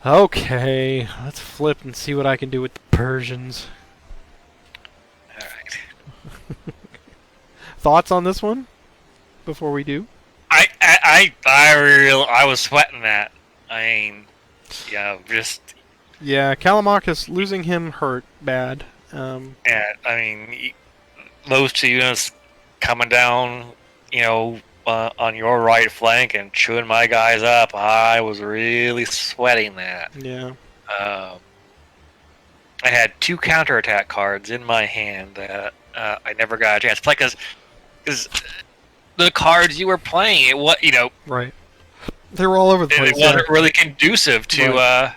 Okay, let's flip and see what I can do with the Persians. All right. Thoughts on this one before we do? I was sweating that. I mean, yeah, Callimachus, losing him hurt bad. Yeah, I mean, those 2 units coming down, on your right flank and chewing my guys up, I was really sweating that. Yeah. I had 2 counterattack cards in my hand that I never got a chance to play because the cards you were playing, right. They were all over the place. It wasn't really conducive to right.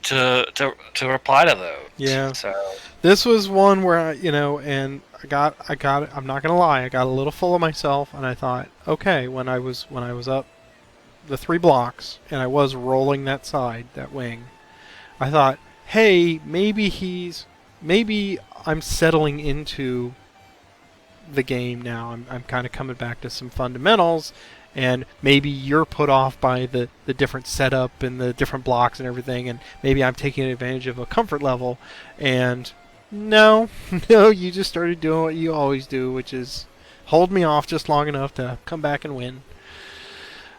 to reply to those. Yeah. So this was one where I got it. I'm not gonna lie. I got a little full of myself, and I thought, okay, when I was up the 3 blocks, and I was rolling that side, that wing, I thought, hey, maybe I'm settling into the game now. I'm kind of coming back to some fundamentals, and maybe you're put off by the different setup and the different blocks and everything, and maybe I'm taking advantage of a comfort level, and no, you just started doing what you always do, which is hold me off just long enough to come back and win.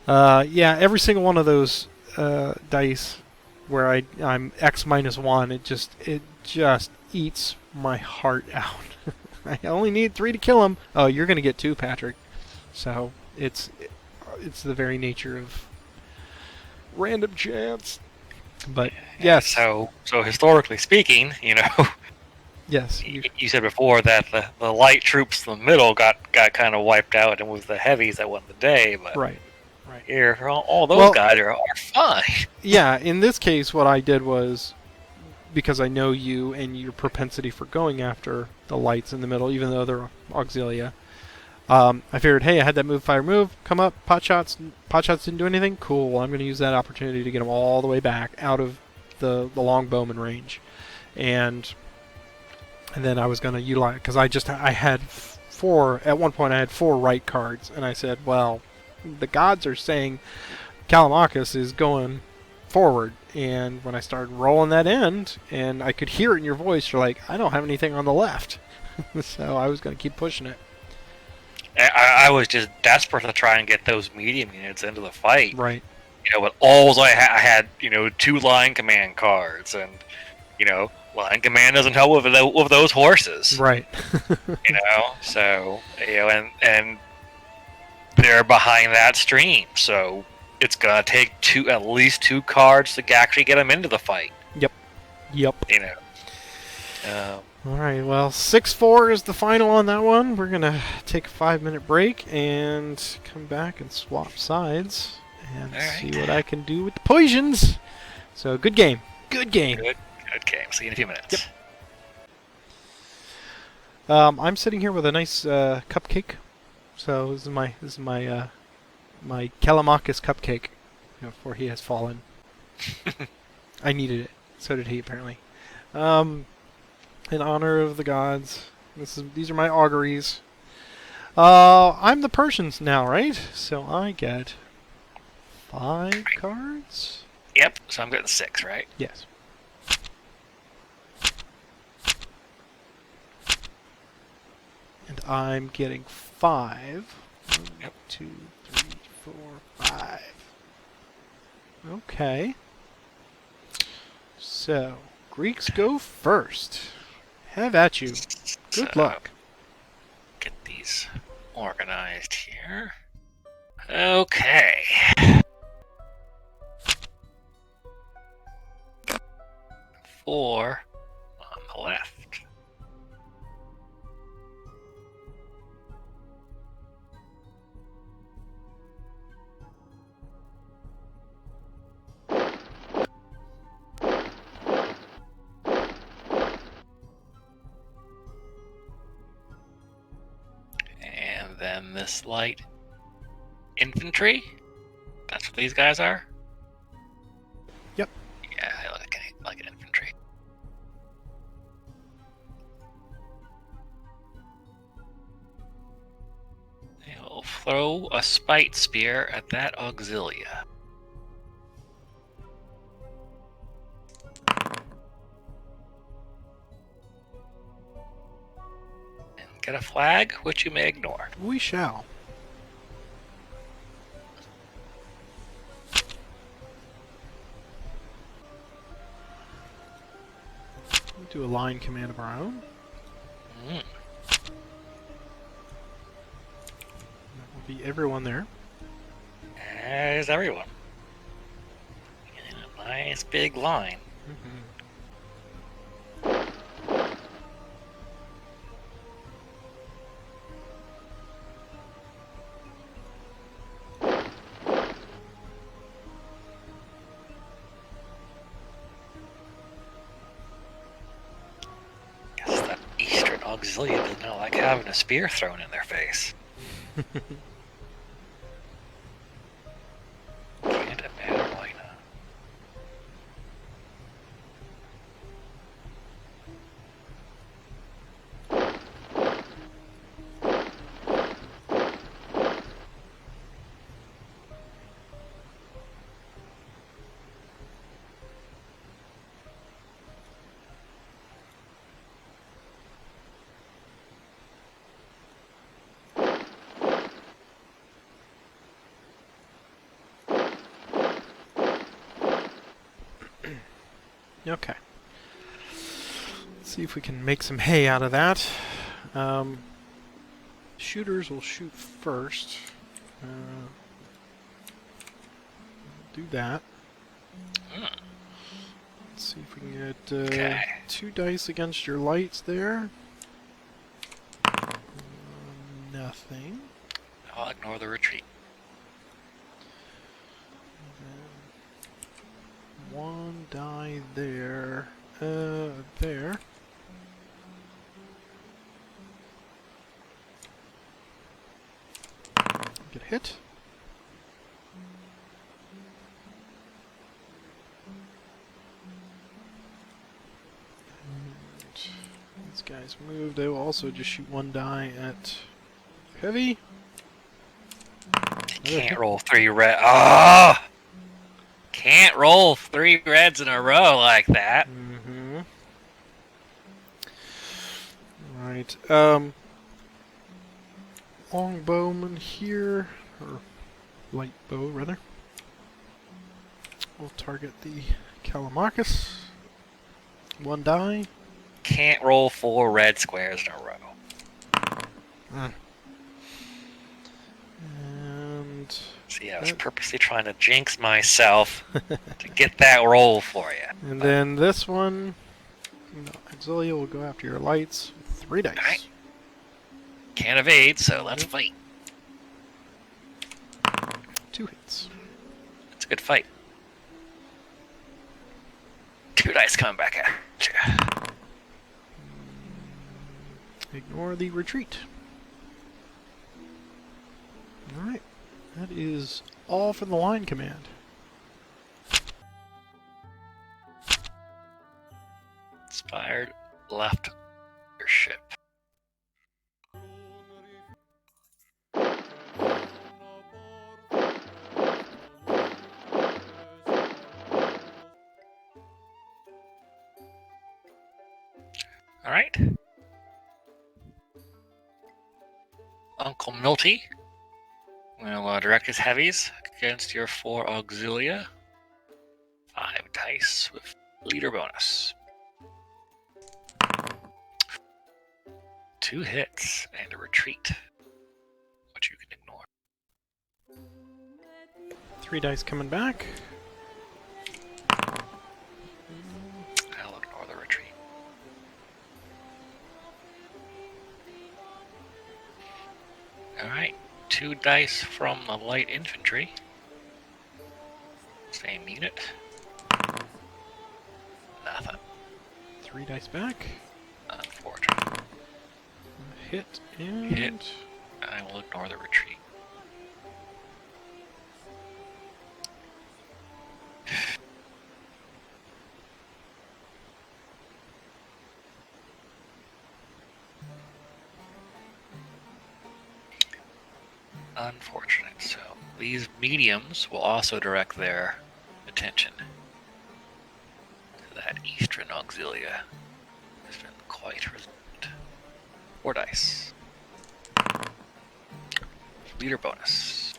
Yeah, every single one of those dice where I'm X -1, it just eats my heart out. I only need 3 to kill him. Oh, you're going to get 2, Patrick. So it's the very nature of random chance. But yes. So historically speaking, Yes. You said before that the light troops in the middle got kind of wiped out, and it was the heavies that won the day. But right. Right. Here, all those Well, guys are fine. yeah, in this case, what I did was, because I know you and your propensity for going after the lights in the middle, even though they're auxilia, I figured, hey, I had that move, fire, move, come up, pot shots. Pot shots didn't do anything. Cool. Well, I'm going to use that opportunity to get them all the way back out of the longbowman range, and then I was going to utilize, because I had four at one point. I had 4 right cards, and I said, well, the gods are saying Callimachus is going forward, and when I started rolling that end, and I could hear it in your voice, you're like, I don't have anything on the left. So I was going to keep pushing it. I was just desperate to try and get those medium units into the fight. Right. But all I had, 2 line command cards, and line command doesn't help with those horses. Right. So and they're behind that stream, so it's gonna take at least 2 cards to actually get them into the fight. Yep. Um, All right. Well, 6-4 is the final on that one. We're gonna take a 5-minute break and come back and swap sides and see what I can do with the Persians. So good game. Good game. Good game. See you in a few minutes. Yep. I'm sitting here with a nice cupcake. So this is my my Callimachus cupcake, before he has fallen. I needed it. So did he, apparently. In honor of the gods. These are my auguries. I'm the Persians now, right? So I get 5 cards. Yep. So I'm getting 6, right? Yes. And I'm getting 5. 1, 2, 3, 4, 5. Okay. So, Greeks go first. Have at you. Good luck. Get these organized here. Okay. 4 on the left. And then this light infantry. That's what these guys are? Yep. Yeah, I like an infantry. They'll throw a spite spear at that auxilia. And get a flag, which you may ignore. We shall. Do a line command of our own. Mm. That will be everyone there. There's everyone. In a nice big line. Guess that Eastern Auxilia does not like having a spear thrown in their face. Can't imagine why not. Okay. Let's see if we can make some hay out of that. Shooters will shoot first. Do that. Let's see if we can get 2 dice against your lights there. Nothing. I'll ignore the retreat. one die there. There. Get hit. And these guys move. They will also just shoot one die at heavy. Can't roll 3 red. Oh! Can't roll 3 reds in a row like that. Mm-hmm. Right. Longbowman here, or light bow rather. We'll target the Callimachus. One die. Can't roll 4 red squares in a row. And See, I was purposely trying to jinx myself to get that roll for you. and then this one, no, Auxilia will go after your lights. 3 dice. Right. Can't evade, so let's fight. 2 hits. It's a good fight. 2 dice coming back at you. Ignore the retreat. Alright. That is all for the line command. Inspired left your ship. Alright. Uncle Milty will direct his heavies against your 4 Auxilia. 5 dice with leader bonus. 2 hits and a retreat, which you can ignore. 3 dice coming back. I'll ignore the retreat. Alright, 2 dice from the light infantry. Same unit. Nothing. 3 dice back. Unfortunate. Hit and... Hit. I will ignore the retreat. Unfortunate. So these mediums will also direct their attention to that eastern auxilia. Has been quite resilient. 4 dice. Leader bonus.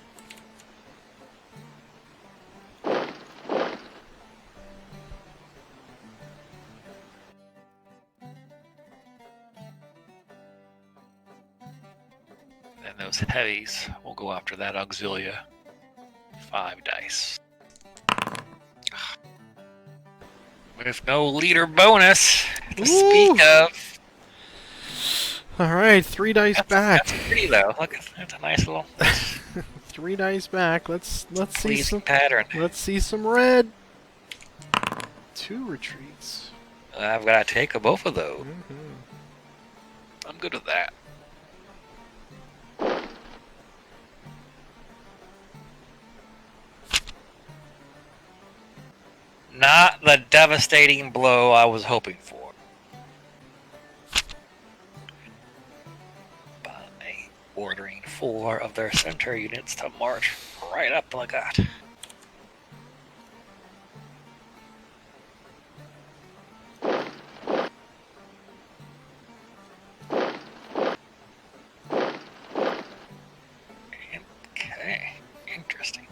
And those heavies will go after that auxilia. 5 dice. With no leader bonus to speak of. Alright, 3 dice back. That's pretty though. Look, that's a nice little 3 dice back. Let's see pleasing some pattern. Let's see some red. 2 retreats. I've got to take both of those. Mm-hmm. I'm good with that. Not the devastating blow I was hoping for. By ordering 4 of their center units to march right up the Legat. Okay, interesting.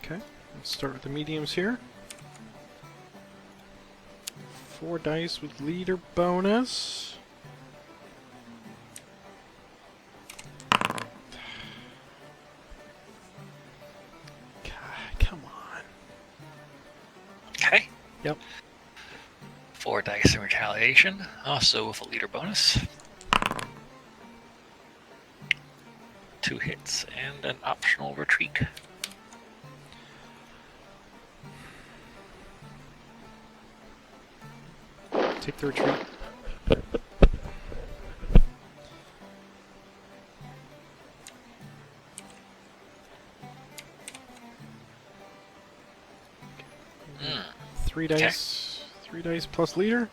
Okay, let's start with the mediums here. 4 dice with leader bonus. God, come on. Okay. Yep. 4 dice in retaliation, also with a leader bonus. 2 hits and an optional retreat. take the retreat. Mm. 3 dice. 3 dice plus leader.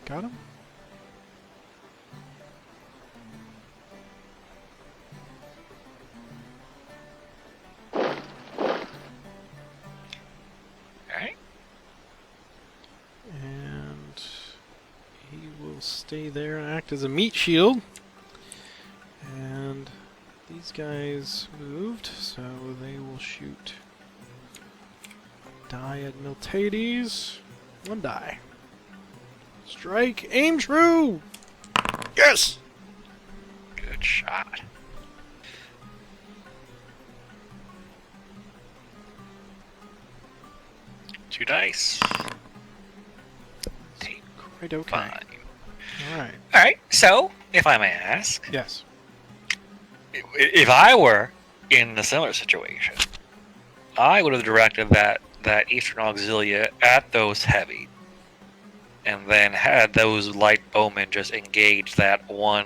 Got him. Alright. And he will stay there and act as a meat shield. And these guys moved, so they will shoot die at Miltiades. 1 die. Strike! Aim true! Yes! Good shot. Two dice. Quite okay. Fine. Alright. Alright, so, if I may ask, Yes. if I were in a similar situation, I would have directed that Eastern Auxilia at those heavy, and then had those light bowmen just engage that one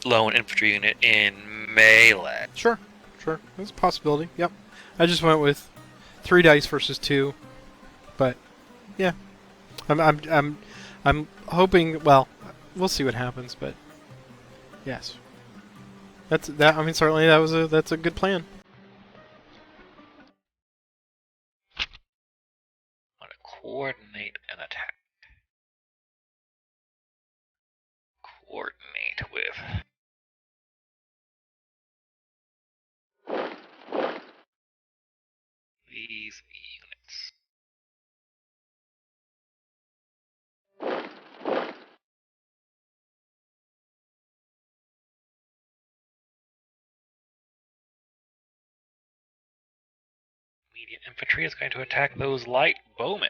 lone infantry unit in melee. Sure. Sure. That's a possibility. Yep. I just went with 3 dice versus 2. But yeah. I'm hoping, well, we'll see what happens, but yes. I mean, certainly that's a good plan. I want to coordinate an attack. Coordinate with these units. Medium infantry is going to attack those light bowmen.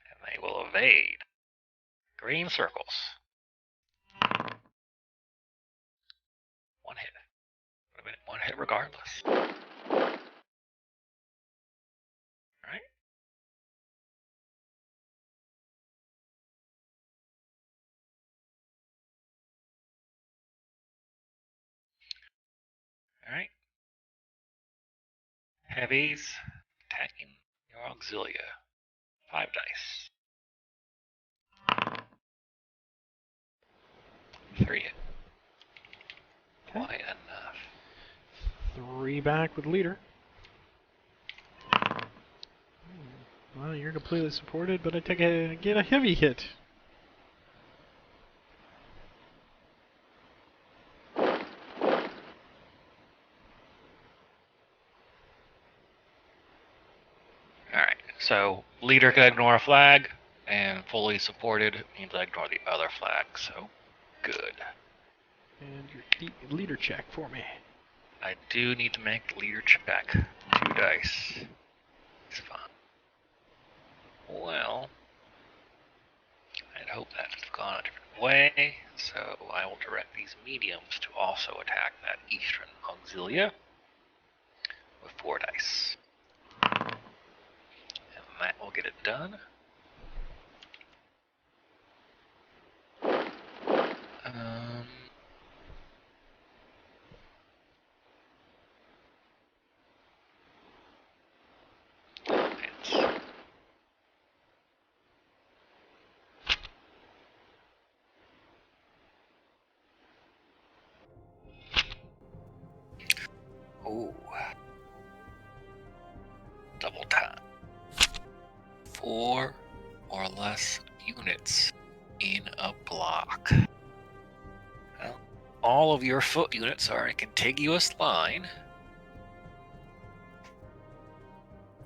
And they will evade. Green circles. 1 hit. Would have been 1 hit regardless. Alright. Alright. Heavies attacking your Auxilia. 5 dice. 3 hit. Okay. Quite enough. 3 back with leader. Well, you're completely supported, but I get a heavy hit. Alright, so leader can ignore a flag, and fully supported means I ignore the other flag, so good. And your leader check for me. I do need to make leader check. 2 dice. It's fine. Well, I'd hope that had gone a different way, so I will direct these mediums to also attack that Eastern Auxilia with 4 dice. And that will get it done. Hits. Ooh. Double time. 4 or less units in a block. Well, all of your foot units are in a contiguous line.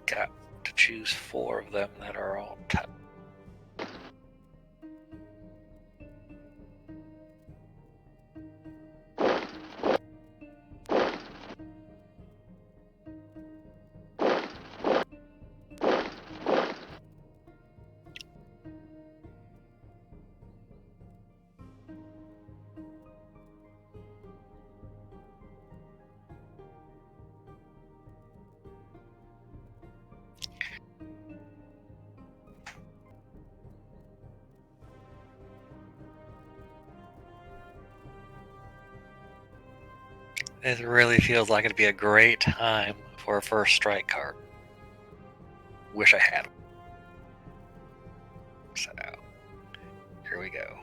Got to choose 4 of them that are all tight. It really feels like it'd be a great time for a first strike card. Wish I had one. So, here we go.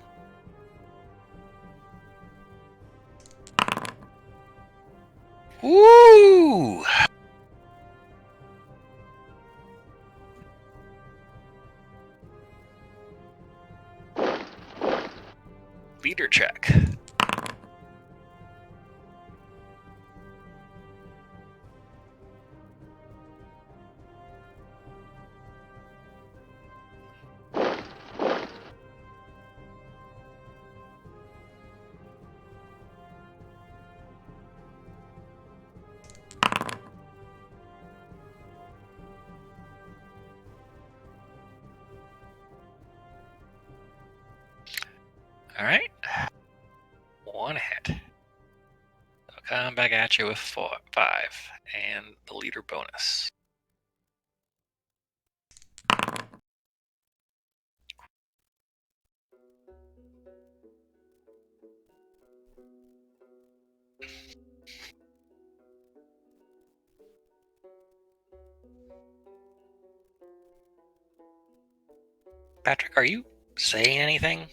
Woo! Leader check. All right. One hit. I'll come back at you with 5 and the leader bonus. Patrick, are you saying anything?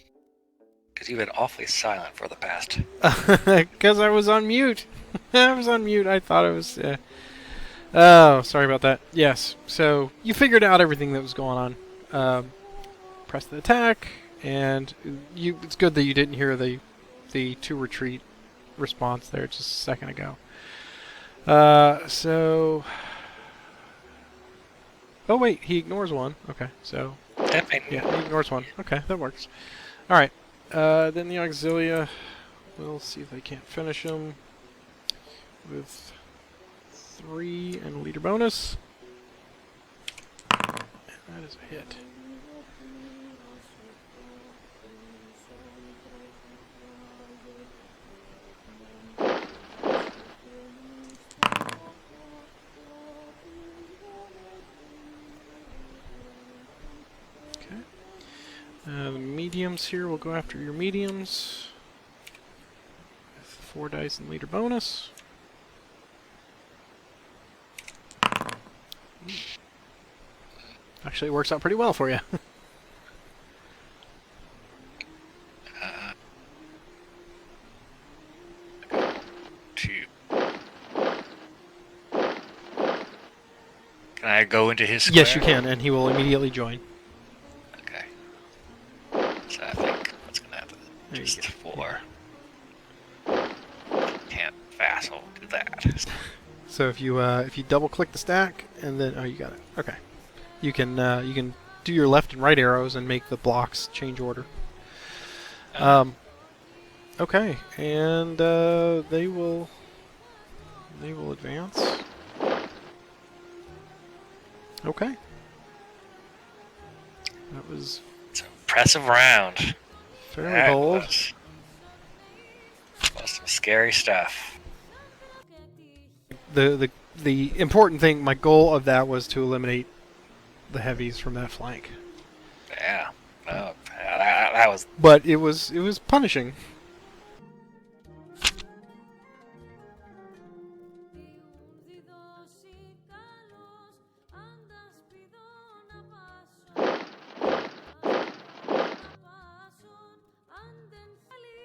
Because you've been awfully silent for the past. Because I was on mute. I was on mute. I thought it was. Oh, sorry about that. Yes. So you figured out everything that was going on. Press the attack, and it's good that you didn't hear the to retreat response there just a second ago. So. Oh wait, he ignores one. Okay, so. Yeah, he ignores one. Okay, that works. All right. Then the Auxilia, we'll see if they can't finish him with 3 and leader bonus. And that is a hit. The mediums here, we'll go after your mediums with 4 dice and leader bonus. Actually, it works out pretty well for you. 2. Can I go into his square? Yes, you can, and he will immediately join. So I think what's going to happen is just 4. Can't vassal do that. So if you double click the stack and then you got it. Okay, you can do your left and right arrows and make the blocks change order. Okay, and they will advance. Okay, that was. Impressive round. Fairly bold. Was some scary stuff. The important thing, my goal of that was to eliminate the heavies from that flank. Yeah. Oh, that was. But it was punishing.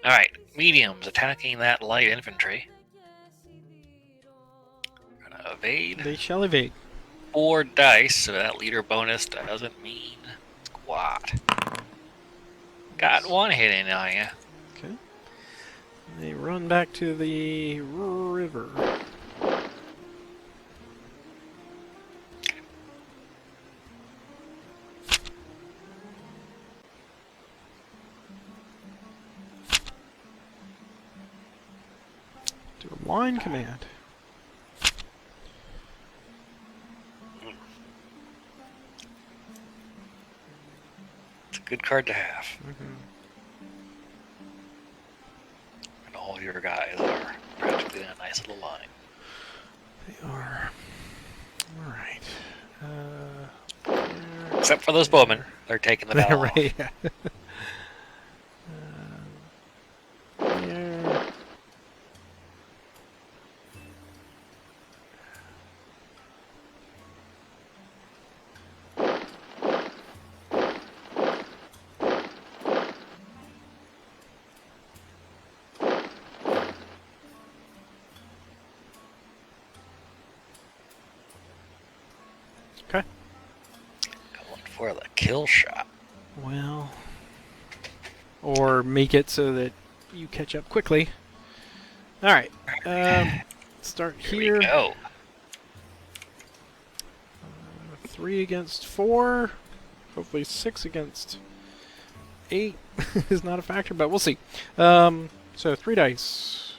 Alright, mediums attacking that light infantry. Gonna evade. They shall evade. 4 dice, so that leader bonus doesn't mean squat. Got 1 hit in on you. Okay. They run back to the river. Line command. It's a good card to have. Mm-hmm. And all your guys are practically in a nice little line. They are. Alright. Except for those bowmen. They're taking the battle right, off. Yeah. There. Okay. Going for the kill shot. Well, or make it so that you catch up quickly. All right. Start Here we here. go. 3 against 4. Hopefully 6 against 8 is not a factor, but we'll see. So 3 dice.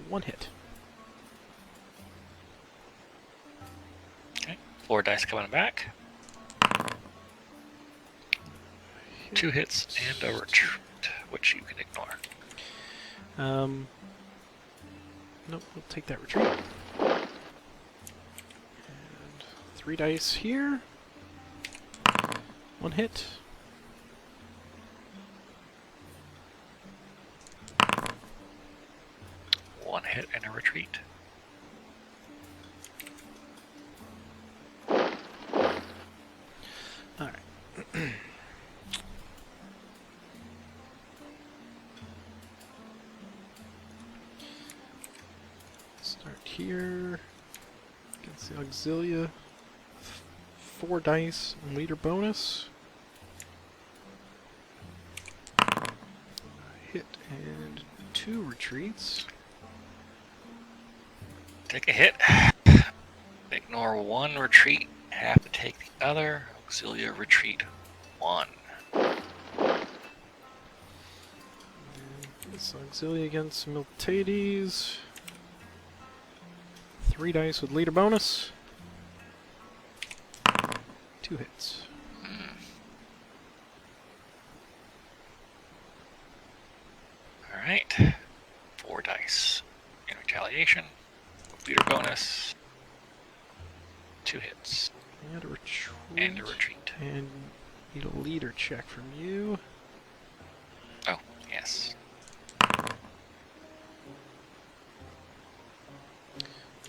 1 hit. Okay. 4 dice coming back. 2 hits and a retreat, which you can ignore. Nope, we'll take that retreat. And 3 dice here. 1 hit. One hit and a retreat. Alright. Start here. Against the Auxilia. 4 dice and leader bonus. Hit and 2 retreats. Take a hit. Ignore 1 retreat. Have to take the other. Auxilia retreat 1. This Auxilia against Miltiades. 3 dice with leader bonus. 2 hits. Alright. 4 dice. In retaliation. Leader bonus. 2 hits. And a retreat. And a retreat. And need a leader check from you. Oh, yes.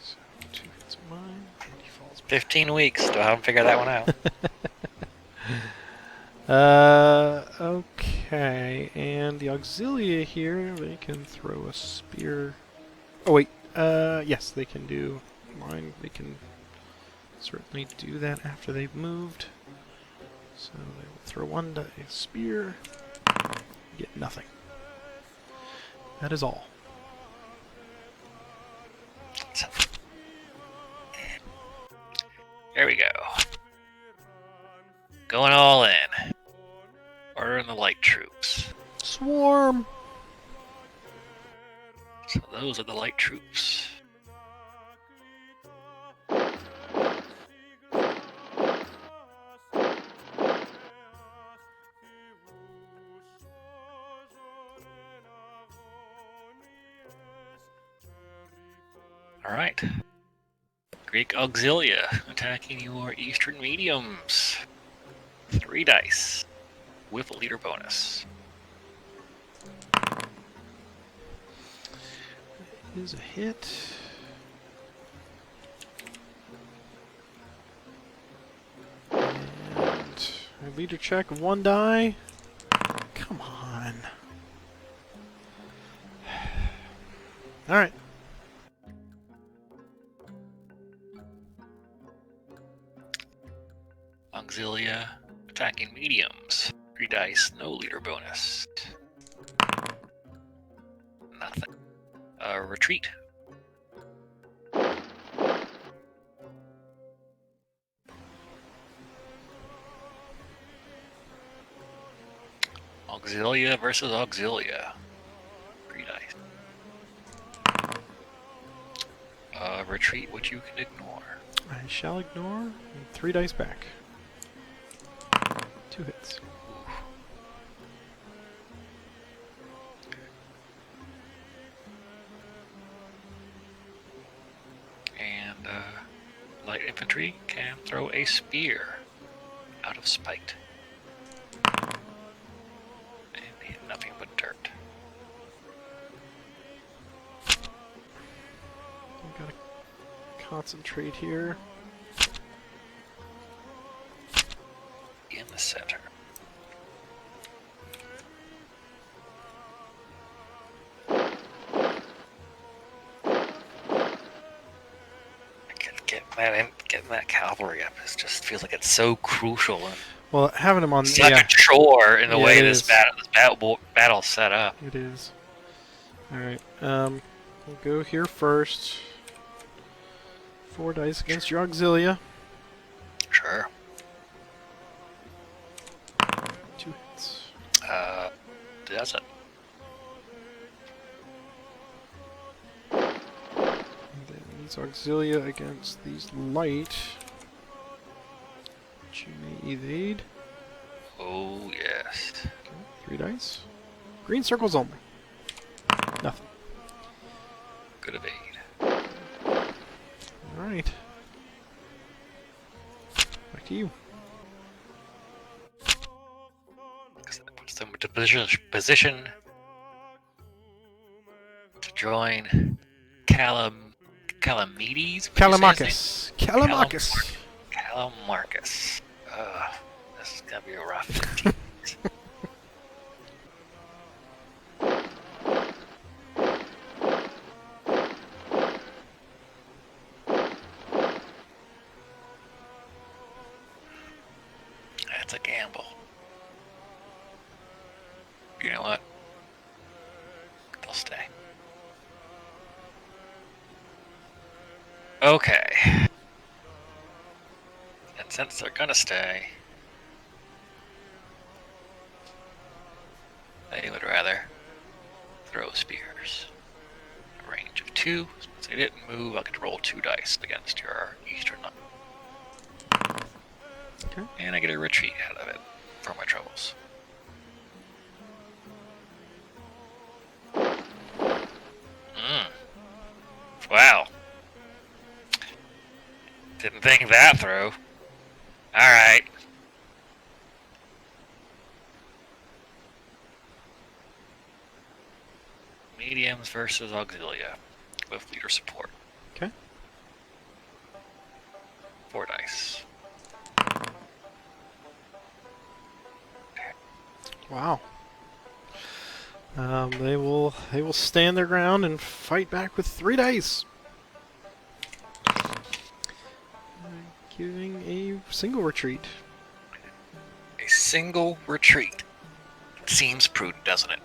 So 2 hits mine. And he falls back. 15 weeks. Still haven't figured that one out. Okay. And the Auxilia here, they can throw a spear. Oh, wait. Yes, they can do mine. They can certainly do that after they've moved. So they will throw 1 dice spear. Get nothing. That is all. So, there we go. Going all in. Ordering the light troops. Swarm! So those are the light troops. Alright. Greek Auxilia attacking your eastern mediums. 3 dice with a leader bonus. Is a hit. And a leader check, 1 die. Come on. Alright. Auxilia attacking mediums. 3 dice, no leader bonus. Nothing. Retreat. Auxilia versus Auxilia. 3 dice. Retreat, which you can ignore. I shall ignore. And 3 dice back. 2 hits. And light infantry can throw a spear out of spite. And hit nothing but dirt. I've got to concentrate here. In the center. getting that cavalry up just feels like it's so crucial, and Well, having them on, it's like a chore in the Yeah, way it this is. battle's set up. It is. All right. We'll go here first. 4 dice against your auxilia. Sure. 2 hits. Does it? And then these auxilia against these light, which you may evade. Oh yes. Okay, 3 dice. Green circles only. Nothing. Good evade. All right. Back to you. That puts them into position to join Callimachus. Callimachus. Callimachus. Callimachus. This is gonna be a rough. That's a gamble. You know what? They'll stay. Okay. And since they're gonna stay, they would rather throw spears. A range of 2. Since they didn't move, I could roll 2 dice against your eastern line. Okay. And I get a retreat out of it for my troubles. Wow. Didn't think that through. Alright. Mediums versus auxilia with leader support. Okay. 4 dice. Wow. They will stand their ground and fight back with 3 dice. Giving a single retreat. A single retreat. Seems prudent, doesn't it?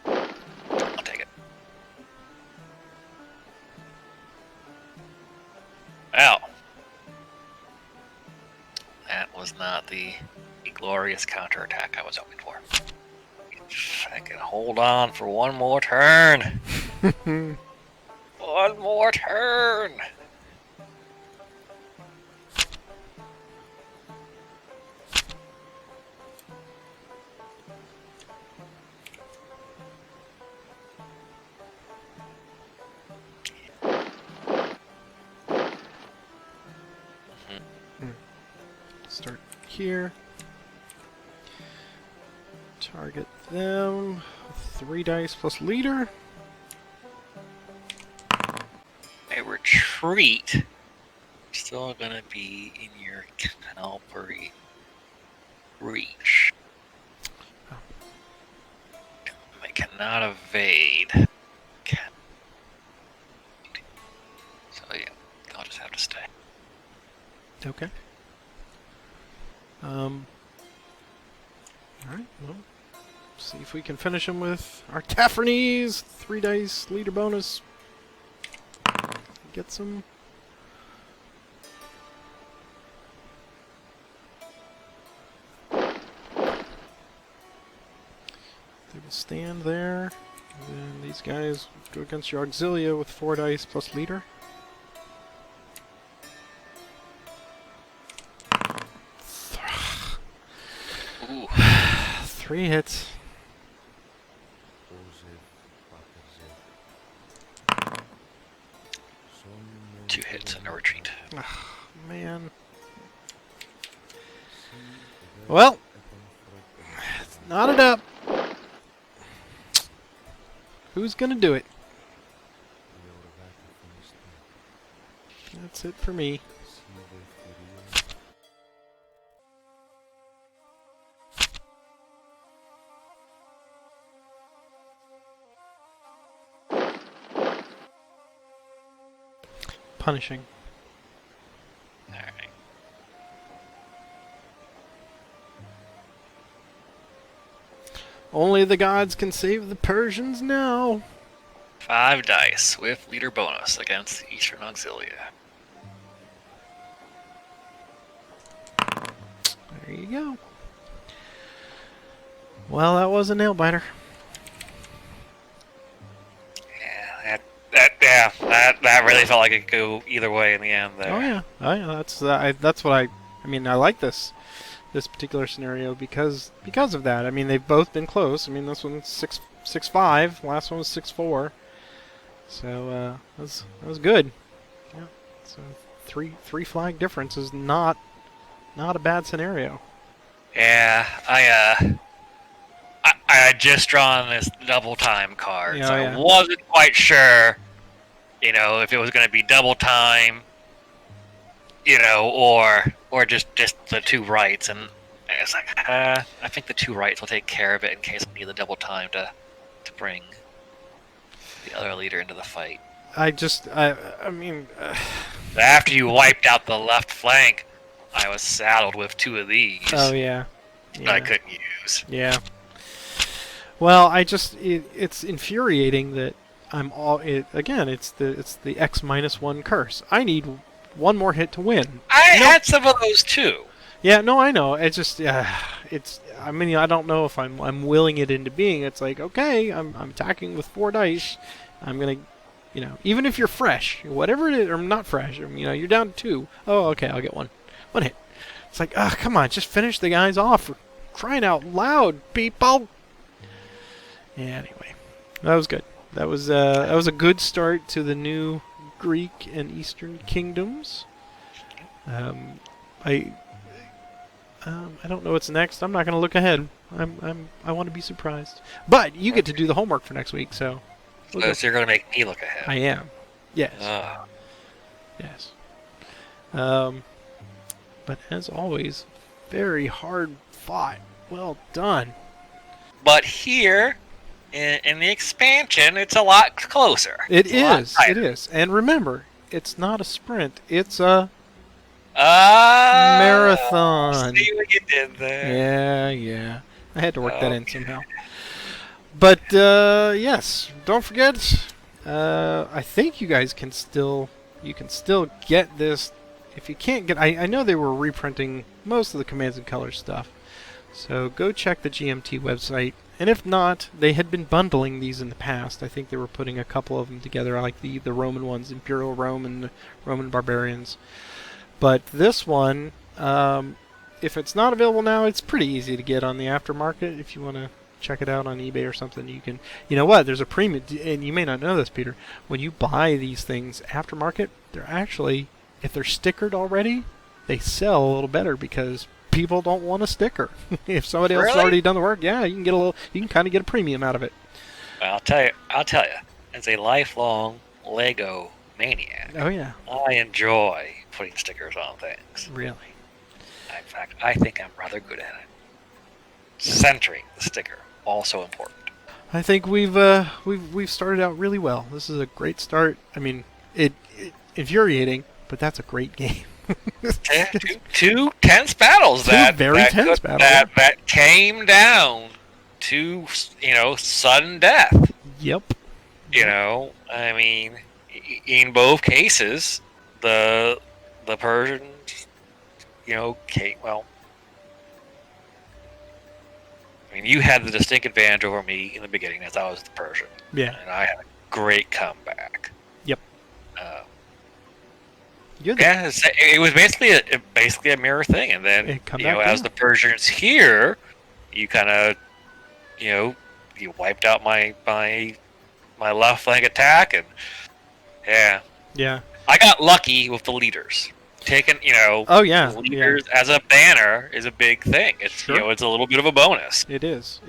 I'll take it. Well, that was not the glorious counterattack I was hoping for. If I can hold on for one more turn. One more turn. Start here. Target them. 3 dice plus leader. A retreat. Still gonna be in your cavalry reach. Oh. They cannot evade. So yeah, they'll just have to stay. Okay. Alright, well, see if we can finish them with our Taffranies. 3 dice, leader bonus. Get some. They will stand there. And then these guys go against your auxilia with 4 dice plus leader. Ooh. 3 hits. Two hits and a retreat. Oh, man. Well, knot it up. Who's gonna do it? That's it for me. Punishing. All right. Only the gods can save the Persians now. 5 dice with leader bonus against Eastern Auxilia. There you go. Well, that was a nail biter. Yeah, that really felt like it could go either way in the end. There. Oh yeah. That's what I mean. I like this particular scenario because of that. I mean, they've both been close. I mean, this one's 6-5. Last one was 6-4. So that was good. Yeah. So three flag difference is not a bad scenario. Yeah, I had just drawn this double time card, so I wasn't quite sure, if it was going to be double time, or just the 2 rights, and it's like, I think the 2 rights will take care of it in case I need the double time to bring the other leader into the fight. I mean, after you wiped out the left flank, I was saddled with 2 of these. Oh yeah. That I couldn't use. Yeah. Well, it's infuriating that it's the X-1 curse. I need 1 more hit to win. I had some of those too. Yeah, no, I know. It's just I mean, I don't know if I'm willing it into being. It's like, okay, I'm attacking with 4 dice. I'm going to, even if you're fresh, whatever it is, or not fresh, you're down to 2. Oh, okay, I'll get 1 hit. It's like, come on, just finish the guys off for crying out loud, people. Yeah, anyway, that was good. That was a good start to the new Greek and Eastern kingdoms. I don't know what's next. I'm not going to look ahead. I want to be surprised. But you get to do the homework for next week, so. So you're going to make me look ahead. I am. Yes. Yes. But as always, very hard fought. Well done. But here, in the expansion, it's a lot closer. It is. And remember, it's not a sprint. It's a marathon. See what you did there. Yeah. I had to work that in somehow. But, yes, don't forget, I think you guys can still get this. If you can't get, I know they were reprinting most of the Commands and Colors stuff. So go check the GMT website. And if not, they had been bundling these in the past. I think they were putting a couple of them together, like the Roman ones, Imperial Rome and the Roman Barbarians. But this one, if it's not available now, it's pretty easy to get on the aftermarket. If you want to check it out on eBay or something, you can. You know what? There's a premium, and you may not know this, Peter. When you buy these things aftermarket, they're actually, if they're stickered already, they sell a little better because people don't want a sticker. If somebody else has already done the work, yeah, you can kind of get a premium out of it. Well, I'll tell you, as a lifelong Lego maniac, oh yeah, I enjoy putting stickers on things. Really? In fact, I think I'm rather good at it. Centering the sticker, also important. I think we've started out really well. This is a great start. I mean, it infuriating, but that's a great game. two tense battles. Tense battles that came down to sudden death. Yep. I mean, in both cases, the Persians, came well. I mean, you had the distinct advantage over me in the beginning, as I was the Persian. Yeah. And I had a great comeback. Yep. It was basically a mirror thing, and then as the Persians here, you kind of you wiped out my left flank attack, and yeah, I got lucky with the leaders. Taking leaders as a banner is a big thing. It's it's a little bit of a bonus. It is,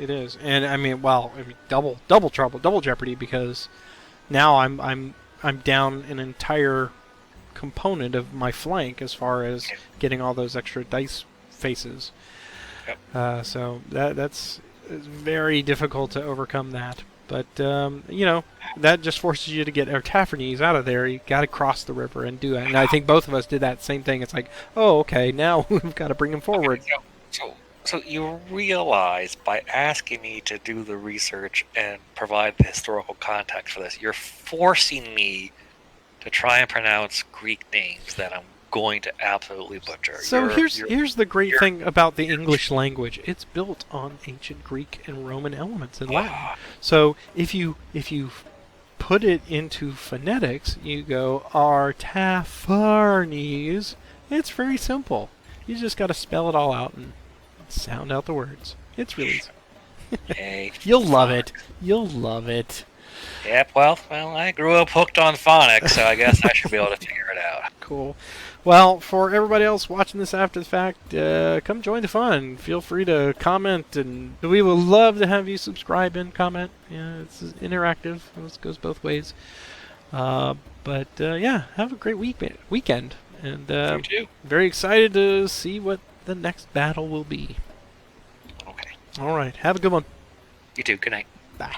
and I mean, double trouble, double jeopardy, because now I'm down an entire component of my flank as far as getting all those extra dice faces. Yep. So that's very difficult to overcome that. But that just forces you to get Artaphernes out of there. You got to cross the river and do it. And I think both of us did that same thing. It's like, oh, okay, now we've got to bring him forward. Okay, so you realize by asking me to do the research and provide the historical context for this, you're forcing me to try and pronounce Greek names that I'm going to absolutely butcher. So here's the great thing about the English language. It's built on ancient Greek and Roman elements in Latin. So if you put it into phonetics, you go Artaphernes. It's very simple. You just got to spell it all out and sound out the words. It's really easy. Hey, You'll love it. You'll love it. Yep, well, I grew up hooked on phonics, so I guess I should be able to figure it out. Cool. Well, for everybody else watching this after the fact, come join the fun. Feel free to comment, and we would love to have you subscribe and comment. Yeah, it's interactive. It goes both ways. But have a great weekend. And You too. very excited to see what the next battle will be. Okay. All right. Have a good one. You too. Good night. Bye.